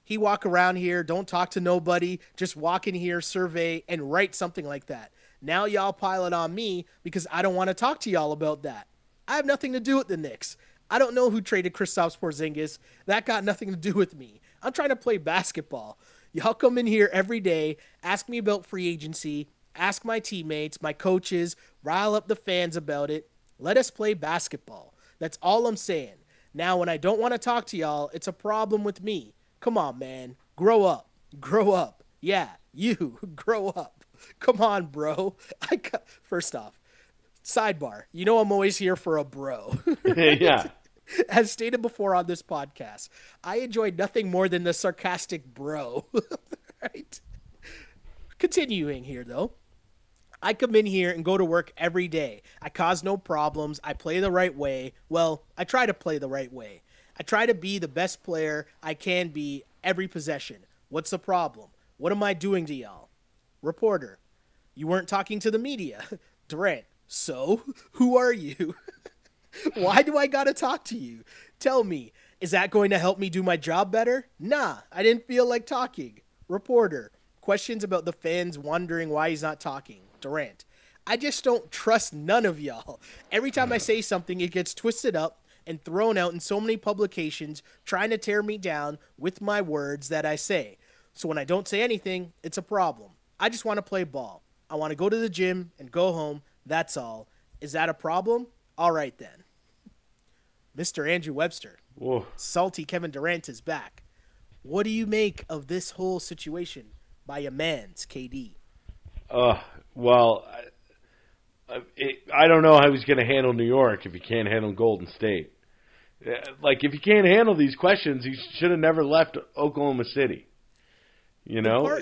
He walk around here, don't talk to nobody, just walk in here, survey, and write something like that. Now y'all pile it on me because I don't want to talk to y'all about that. I have nothing to do with the Knicks. I don't know who traded Kristaps Porzingis. That got nothing to do with me. I'm trying to play basketball. Y'all come in here every day, ask me about free agency, ask my teammates, my coaches, rile up the fans about it. Let us play basketball. That's all I'm saying. Now, when I don't want to talk to y'all, it's a problem with me. Come on, man. Grow up. Grow up. Yeah, you. Grow up. Come on, bro. First off, sidebar. You know I'm always here for a bro. Right? Yeah. As stated before on this podcast, I enjoy nothing more than the sarcastic bro. Right? Continuing here, though. I come in here and go to work every day. I cause no problems. I play the right way. Well, I try to play the right way. I try to be the best player I can be every possession. What's the problem? What am I doing to y'all? Reporter. You weren't talking to the media. Durant. So? Who are you? Why do I gotta talk to you? Tell me, is that going to help me do my job better? Nah, I didn't feel like talking. Reporter. Questions about the fans wondering why he's not talking. Durant. I just don't trust none of y'all. Every time I say something, it gets twisted up and thrown out in so many publications trying to tear me down with my words that I say. So when I don't say anything, it's a problem. I just want to play ball. I want to go to the gym and go home. That's all. Is that a problem? All right then. Mr. Andrew Webster. Whoa. Salty Kevin Durant is back. What do you make of this whole situation by a man's KD? Well, I don't know how he's going to handle New York if he can't handle Golden State. Like, if he can't handle these questions, he should have never left Oklahoma City. You know?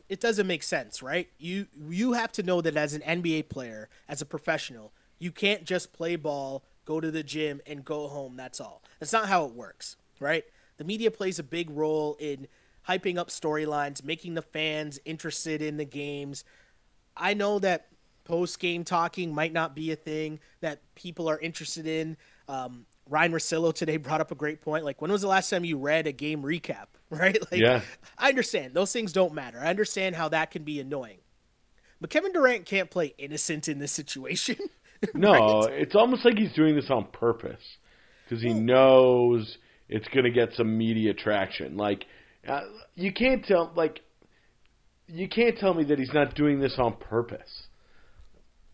It doesn't make sense, right? You have to know that as an NBA player, as a professional, you can't just play ball, go to the gym, and go home. That's all. That's not how it works, right? The media plays a big role in hyping up storylines, making the fans interested in the games. I know that post-game talking might not be a thing that people are interested in. Ryan Russillo today brought up a great point. Like, when was the last time you read a game recap, right? Like, yeah. I understand. Those things don't matter. I understand how that can be annoying. But Kevin Durant can't play innocent in this situation. No, right? it's almost like he's doing this on purpose because he knows it's going to get some media traction. Like, you can't tell me that he's not doing this on purpose.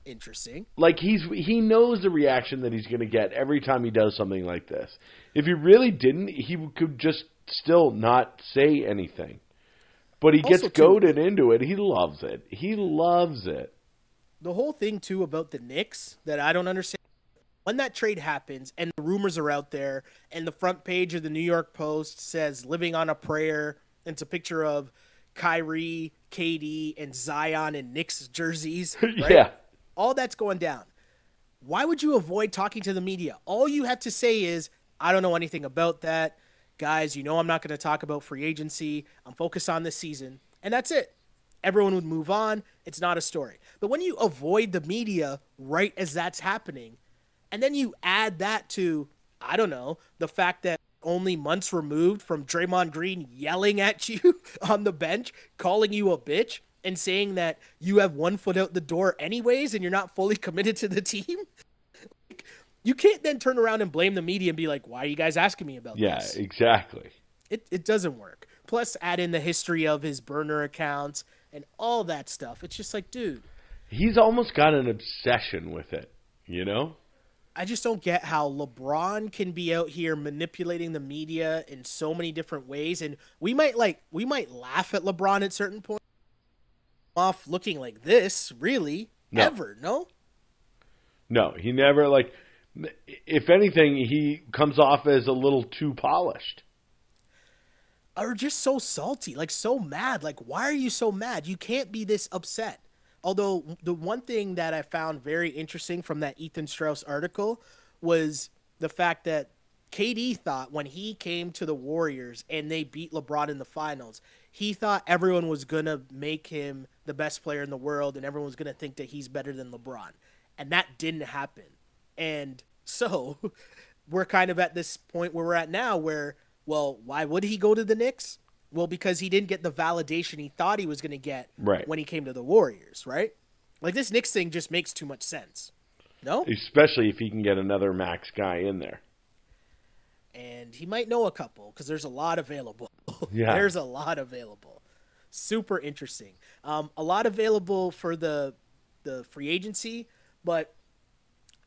Interesting. Like, he knows the reaction that he's going to get every time he does something like this. If he really didn't, he could just still not say anything. But he gets goaded into it. He loves it. He loves it. The whole thing, too, about the Knicks that I don't understand, when that trade happens and the rumors are out there and the front page of the New York Post says living on a prayer, and it's a picture of Kyrie, KD, and Zion in Knicks jerseys. Right? Yeah. All that's going down. Why would you avoid talking to the media? All you have to say is, I don't know anything about that. Guys, you know I'm not going to talk about free agency. I'm focused on this season. And that's it. Everyone would move on. It's not a story. But when you avoid the media right as that's happening, and then you add that to, I don't know, the fact that only months removed from Draymond Green yelling at you on the bench, calling you a bitch, and saying that you have one foot out the door anyways and you're not fully committed to the team, you can't then turn around and blame the media and be like, why are you guys asking me about this? Yeah, exactly. It doesn't work. Plus, add in the history of his burner accounts and all that stuff. It's just like, dude. He's almost got an obsession with it, you know? I just don't get how LeBron can be out here manipulating the media in so many different ways. And we might laugh at LeBron at certain points. Off looking like this, really, No. ever, no? No, he never, like, if anything, he comes off as a little too polished. Or just so salty, like so mad. Like, why are you so mad? You can't be this upset. Although the one thing that I found very interesting from that Ethan Strauss article was the fact that KD thought when he came to the Warriors and they beat LeBron in the finals, he thought everyone was going to make him the best player in the world and everyone was going to think that he's better than LeBron. And that didn't happen. And so we're kind of at this point where we're at now where, well, why would he go to the Knicks? Well, because he didn't get the validation he thought he was going to get when he came to the Warriors, right? Like, this Knicks thing just makes too much sense. No? Especially if he can get another max guy in there. And he might know a couple because there's a lot available. Yeah. There's a lot available. Super interesting. A lot available for the free agency, but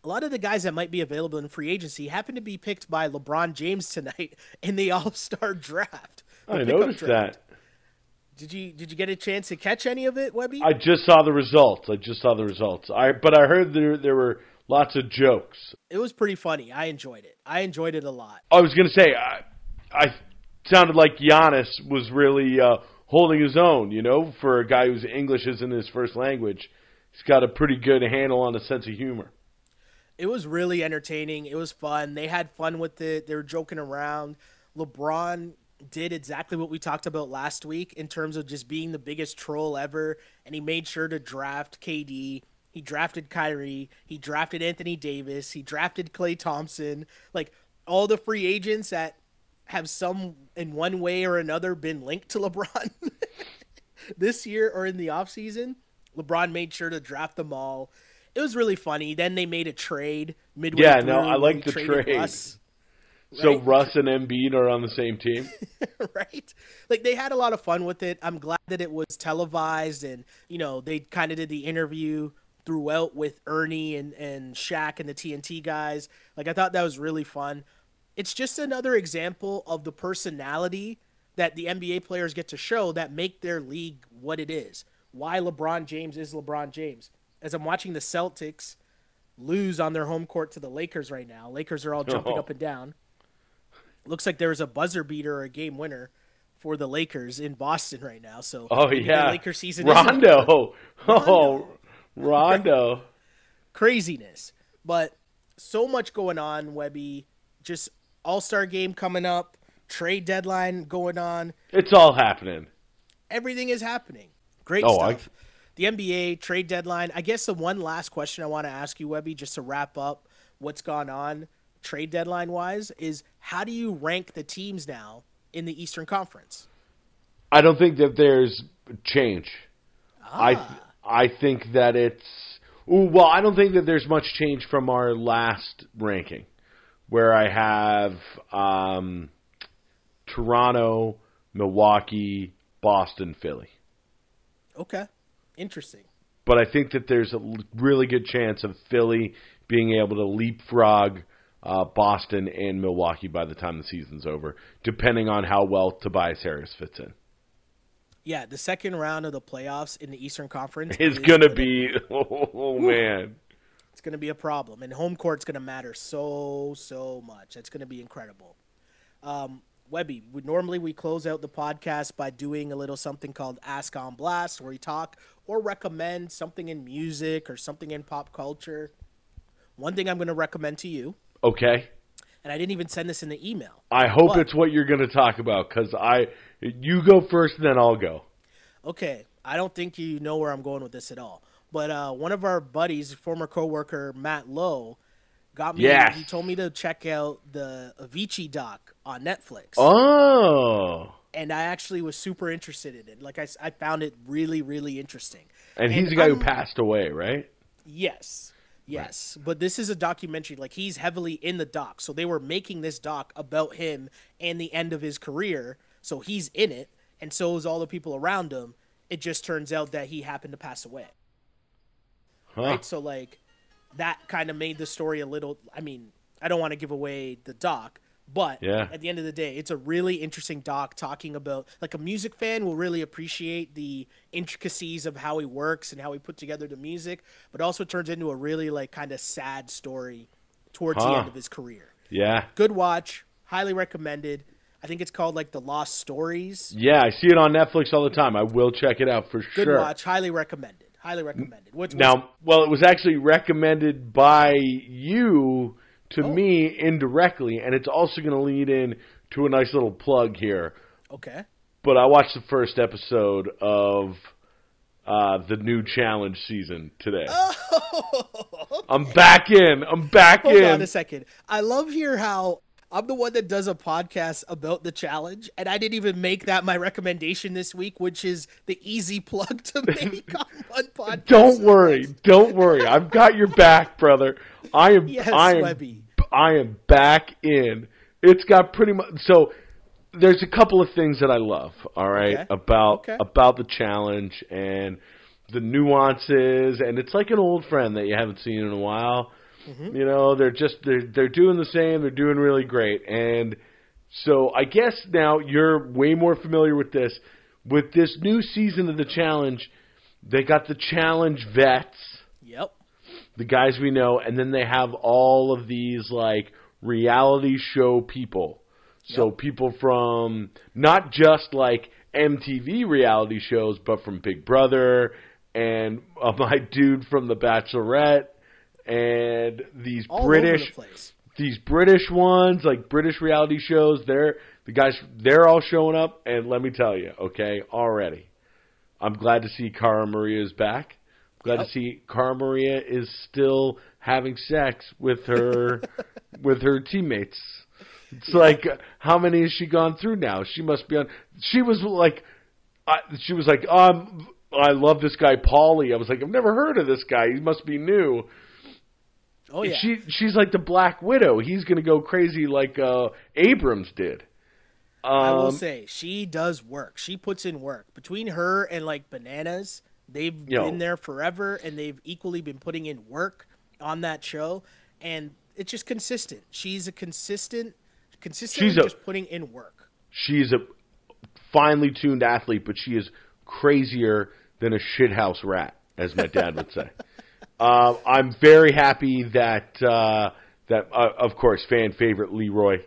a lot of the guys that might be available in free agency happen to be picked by LeBron James tonight in the All-Star draft. I noticed that. Did you get a chance to catch any of it, Webby? I just saw the results. But I heard there were lots of jokes. It was pretty funny. I enjoyed it. I enjoyed it a lot. I was going to say, I sounded like Giannis was really holding his own, you know, for a guy whose English isn't his first language. He's got a pretty good handle on a sense of humor. It was really entertaining. It was fun. They had fun with it. They were joking around. LeBron did exactly what we talked about last week in terms of just being the biggest troll ever, and he made sure to draft KD. He drafted Kyrie. He drafted Anthony Davis. He drafted Klay Thompson. Like, all the free agents that have some, in one way or another, been linked to LeBron this year or in the offseason, LeBron made sure to draft them all. It was really funny. Then they made a trade midway through. Yeah, no, I like the trade. Russ, so right? Russ and Embiid are on the same team? Right? Like, they had a lot of fun with it. I'm glad that it was televised and, you know, they kind of did the interview throughout with Ernie and Shaq and the TNT guys. Like, I thought that was really fun. It's just another example of the personality that the NBA players get to show that make their league what it is. Why LeBron James is LeBron James. As I'm watching the Celtics lose on their home court to the Lakers right now, Lakers are all jumping up and down. Looks like there was a buzzer beater or a game winner for the Lakers in Boston right now. So, yeah, the Lakers season Rondo. Rondo. Craziness. But so much going on, Webby. Just All-Star game coming up, trade deadline going on. It's all happening. Everything is happening. Great stuff. The NBA trade deadline. I guess the one last question I want to ask you, Webby, just to wrap up what's gone on trade deadline-wise, is how do you rank the teams now in the Eastern Conference? I don't think that there's change. I think that it's I don't think that there's much change from our last ranking, where I have Toronto, Milwaukee, Boston, Philly. Okay. Interesting. But I think that there's a really good chance of Philly being able to leapfrog Boston and Milwaukee by the time the season's over, depending on how well Tobias Harris fits in. Yeah, the second round of the playoffs in the Eastern Conference is going to be, man. It's going to be a problem. And home court's going to matter so much. It's going to be incredible. Webby, normally we close out the podcast by doing a little something called Ask on Blast, where we talk or recommend something in music or something in pop culture. One thing I'm going to recommend to you. Okay. And I didn't even send this in the email. I hope it's what you're going to talk about, because you go first and then I'll go. Okay. I don't think you know where I'm going with this at all. But one of our buddies, former coworker Matt Lowe, got me. Yes. He told me to check out the Avicii doc on Netflix. Oh. And I actually was super interested in it. Like, I found it really, really interesting. And he's the guy who passed away, right? Yes. But this is a documentary. Like, he's heavily in the doc. So they were making this doc about him and the end of his career. So he's in it, and so is all the people around him. It just turns out that he happened to pass away. Huh. Right? So, like, that kind of made the story a little, I mean, I don't want to give away the doc, But Yeah. at the end of the day, it's a really interesting doc talking about, like, a music fan will really appreciate the intricacies of how he works and how he put together the music, but also turns into a really, like, kind of sad story towards the end of his career. Yeah. Good watch. Highly recommended. I think it's called, like, The Lost Stories. Yeah, I see it on Netflix all the time. I will check it out for sure. Good watch. Highly recommended. Highly recommended. It was actually recommended by you to me indirectly, and it's also going to lead in to a nice little plug here. Okay. But I watched the first episode of the new challenge season today. Oh, okay. I'm back in. Hold on a second. I love here how I'm the one that does a podcast about the challenge, and I didn't even make that my recommendation this week, which is the easy plug to make on one podcast. Don't worry. I've got your back, brother. I am back in. It's got pretty much. So there's a couple of things that I love. All right, about the challenge and the nuances, and it's like an old friend that you haven't seen in a while. Mm-hmm. You know, they're doing the same. They're doing really great, and so I guess now you're way more familiar with this. With this new season of the challenge, they got the challenge vets. Yep. The guys we know, and then they have all of these like reality show people. So people from not just like MTV reality shows, but from Big Brother and my dude from The Bachelorette and these all British over the place. These British ones, like British reality shows. They're all showing up, and let me tell you, okay, already, I'm glad to see Cara Maria is back. Glad to see Cara Maria is still having sex with her with her teammates. It's like, how many has she gone through now? She must be on. She was like, I love this guy Paulie. I was like, I've never heard of this guy. He must be new. Oh yeah. She's like the Black Widow. He's gonna go crazy like Abrams did. I will say she does work. She puts in work. Between her and like Bananas, they've been there forever, and they've equally been putting in work on that show, and it's just consistent. She's consistently just putting in work. She's a finely tuned athlete, but she is crazier than a shithouse rat, as my dad would say. I'm very happy that of course, fan favorite Leroy.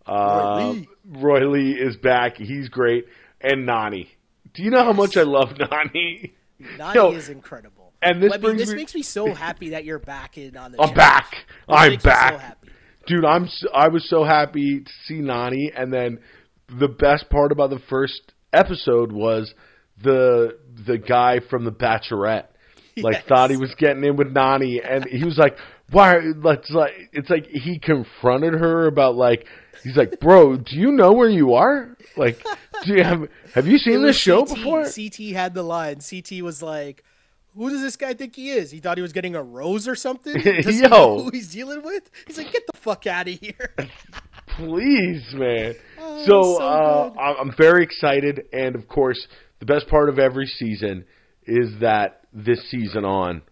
Roy Lee is back. He's great. And Nani. Do you know how much I love Nani? Nani is incredible. And this makes me so happy that you're back in on the I'm back. I'm back. So happy. Dude, I was so happy to see Nani, and then the best part about the first episode was the guy from The Bachelorette. Like, thought he was getting in with Nani, and he was like, "Why?" It's like he confronted her about like, he's like, "Bro, do you know where you are? Like, have you seen this show before?" CT had the line. CT was like, "Who does this guy think he is? He thought he was getting a rose or something? Does he know who he's dealing with?" He's like, "Get the fuck out of here." Please, man. So I'm very excited, and of course, the best part of every season is that this season on,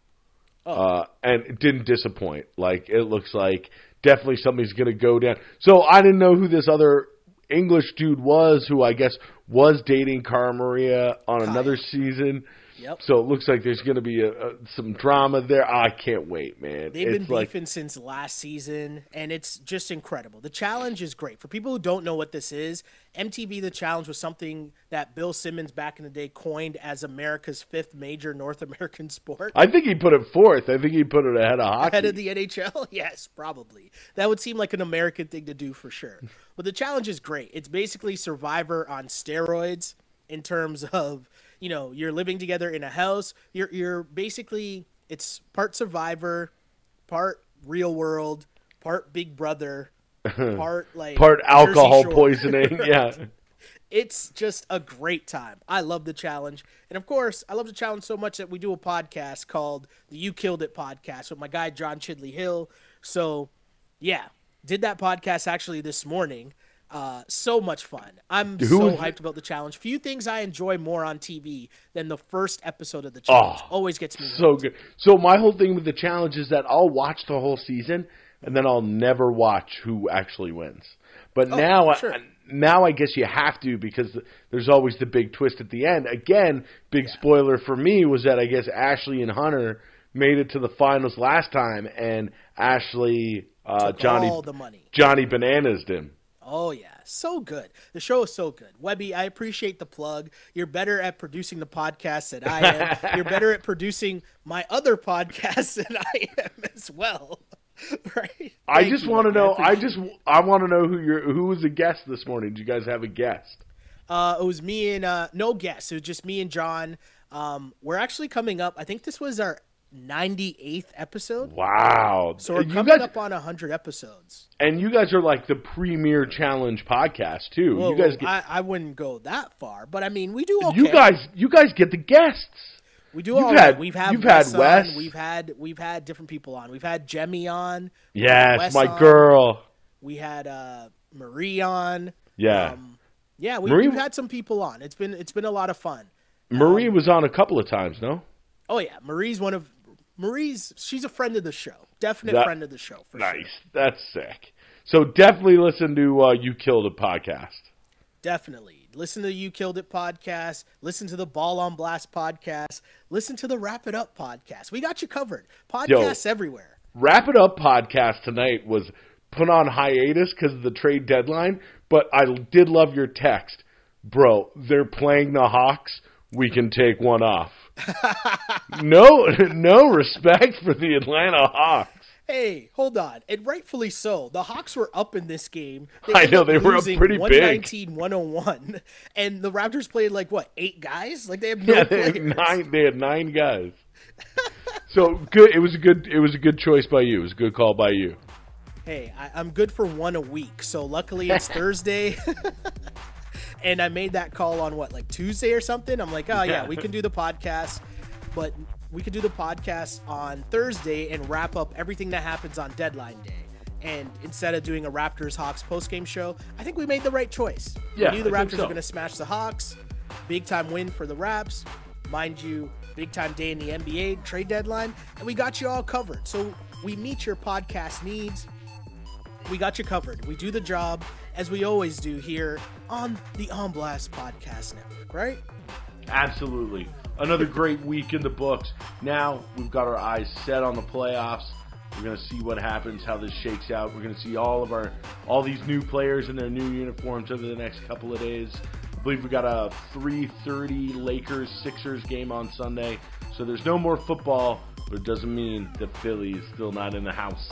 and it didn't disappoint. Like, it looks like definitely something's going to go down. So I didn't know who this other English dude was, who I guess was dating Cara Maria on another season. Yep. So it looks like there's going to be some drama there. I can't wait, man. They've been beefing since last season, and it's just incredible. The challenge is great. For people who don't know what this is, MTV The Challenge was something that Bill Simmons back in the day coined as America's fifth major North American sport. I think he put it fourth. I think he put it ahead of hockey. Ahead of the NHL? Yes, probably. That would seem like an American thing to do for sure. But the challenge is great. It's basically Survivor on steroids in terms of, you know, you're living together in a house. You're basically, it's part Survivor, part Real World, part Big Brother, part alcohol poisoning. Yeah. It's just a great time. I love the challenge. And of course, I love the challenge so much that we do a podcast called the You Killed It podcast with my guy, John Chidley Hill. So yeah, did that podcast actually this morning. So much fun. I'm so hyped about the challenge. Few things I enjoy more on TV than the first episode of the challenge. Always gets me so good. So my whole thing with the challenge is that I'll watch the whole season and then I'll never watch who actually wins. But now I guess you have to, because there's always the big twist at the end. Again, big spoiler for me was that I guess Ashley and Hunter made it to the finals last time, and Ashley all the money. Johnny Bananas him. Oh, yeah. So good. The show is so good. Webby, I appreciate the plug. You're better at producing the podcast than I am. You're better at producing my other podcasts than I am as well. Right? I just want to know. I want to know who was a guest this morning. Did you guys have a guest? It was me and no guest. It was just me and John. We're actually coming up. I think this was our 98th episode. Wow! So we're coming up on 100 episodes. And you guys are like the premier challenge podcast too. Whoa, you guys I wouldn't go that far, but I mean, we do okay. You guys get the guests. We do all right. We've had Wes. We've had different people on. We've had Jemmy on. Yes, my girl. We had Marie on. Yeah. We've had some people on. It's been a lot of fun. Marie was on a couple of times, no? Oh yeah, she's a friend of the show. Definite friend of the show, for sure. Nice. That's sick. So definitely listen to You Killed It podcast. Definitely. Listen to You Killed It podcast. Listen to the Ball on Blast podcast. Listen to the Wrap It Up podcast. We got you covered. Podcasts everywhere. Wrap It Up podcast tonight was put on hiatus because of the trade deadline, but I did love your text. Bro, they're playing the Hawks. We can take one off. No respect for the Atlanta Hawks. Hey, hold on. And rightfully so. The Hawks were up in this game. I know, they were up pretty big. 119-101. And the Raptors played 8 guys? They have no players. They had 9 guys. So good. It was a good choice by you. It was a good call by you. Hey, I'm good for one a week. So luckily it's Thursday. And I made that call on Tuesday or something. I'm like, we can do the podcast, but we could do the podcast on Thursday and wrap up everything that happens on deadline day. And instead of doing a Raptors-Hawks postgame show, I think we made the right choice. Yeah, we knew the Raptors were going to smash the Hawks. Big time win for the Raps. Mind you, big time day in the NBA trade deadline. And we got you all covered. So we meet your podcast needs. We got you covered. We do the job as we always do here on the On Blast Podcast Network, right? Absolutely. Another great week in the books. Now we've got our eyes set on the playoffs. We're going to see what happens, how this shakes out. We're going to see all these new players in their new uniforms over the next couple of days. I believe we got a 3:30 Lakers-Sixers game on Sunday. So there's no more football, but it doesn't mean the Philly is still not in the house.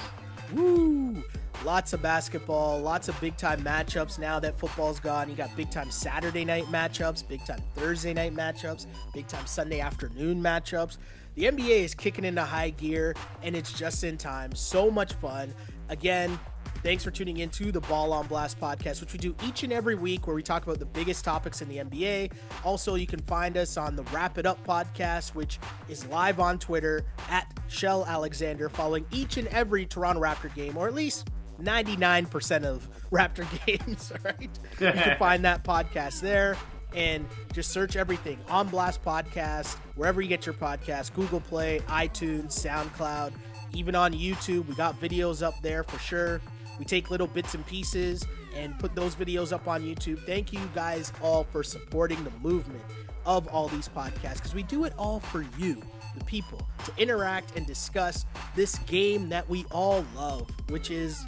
Woo! Lots of basketball, lots of big-time matchups now that football's gone. You got big-time Saturday night matchups, big-time Thursday night matchups, big-time Sunday afternoon matchups. The NBA is kicking into high gear, and it's just in time. So much fun. Again, thanks for tuning in to the Ball on Blast podcast, which we do each and every week, where we talk about the biggest topics in the NBA. Also, you can find us on the Wrap It Up podcast, which is live on Twitter at Shell Alexander, following each and every Toronto Raptor game, or at least 99% of Raptor games, right? You can find that podcast there, and just search everything On Blast Podcast, wherever you get your podcast, Google Play, iTunes, SoundCloud, even on YouTube. We got videos up there for sure. We take little bits and pieces and put those videos up on YouTube. Thank you guys all for supporting the movement of all these podcasts, because we do it all for you, the people, to interact and discuss this game that we all love, which is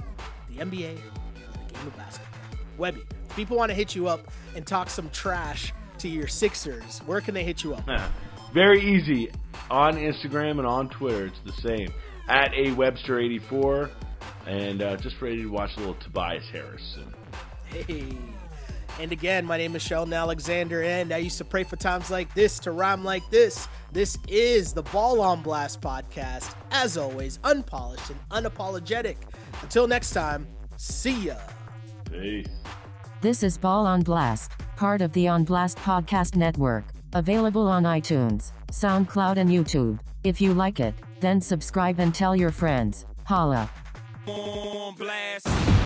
the NBA and the game of basketball. Webby, if people want to hit you up and talk some trash to your Sixers, where can they hit you up? Very easy. On Instagram and on Twitter, it's the same. At AWebster84. And just ready to watch a little Tobias Harris soon. Hey. And again, my name is Sheldon Alexander, and I used to pray for times like this to rhyme like this. This is the Ball on Blast podcast. As always, unpolished and unapologetic. Until next time, see ya. Peace. This is Ball on Blast, part of the On Blast Podcast Network. Available on iTunes, SoundCloud, and YouTube. If you like it, then subscribe and tell your friends. Holla. On blast.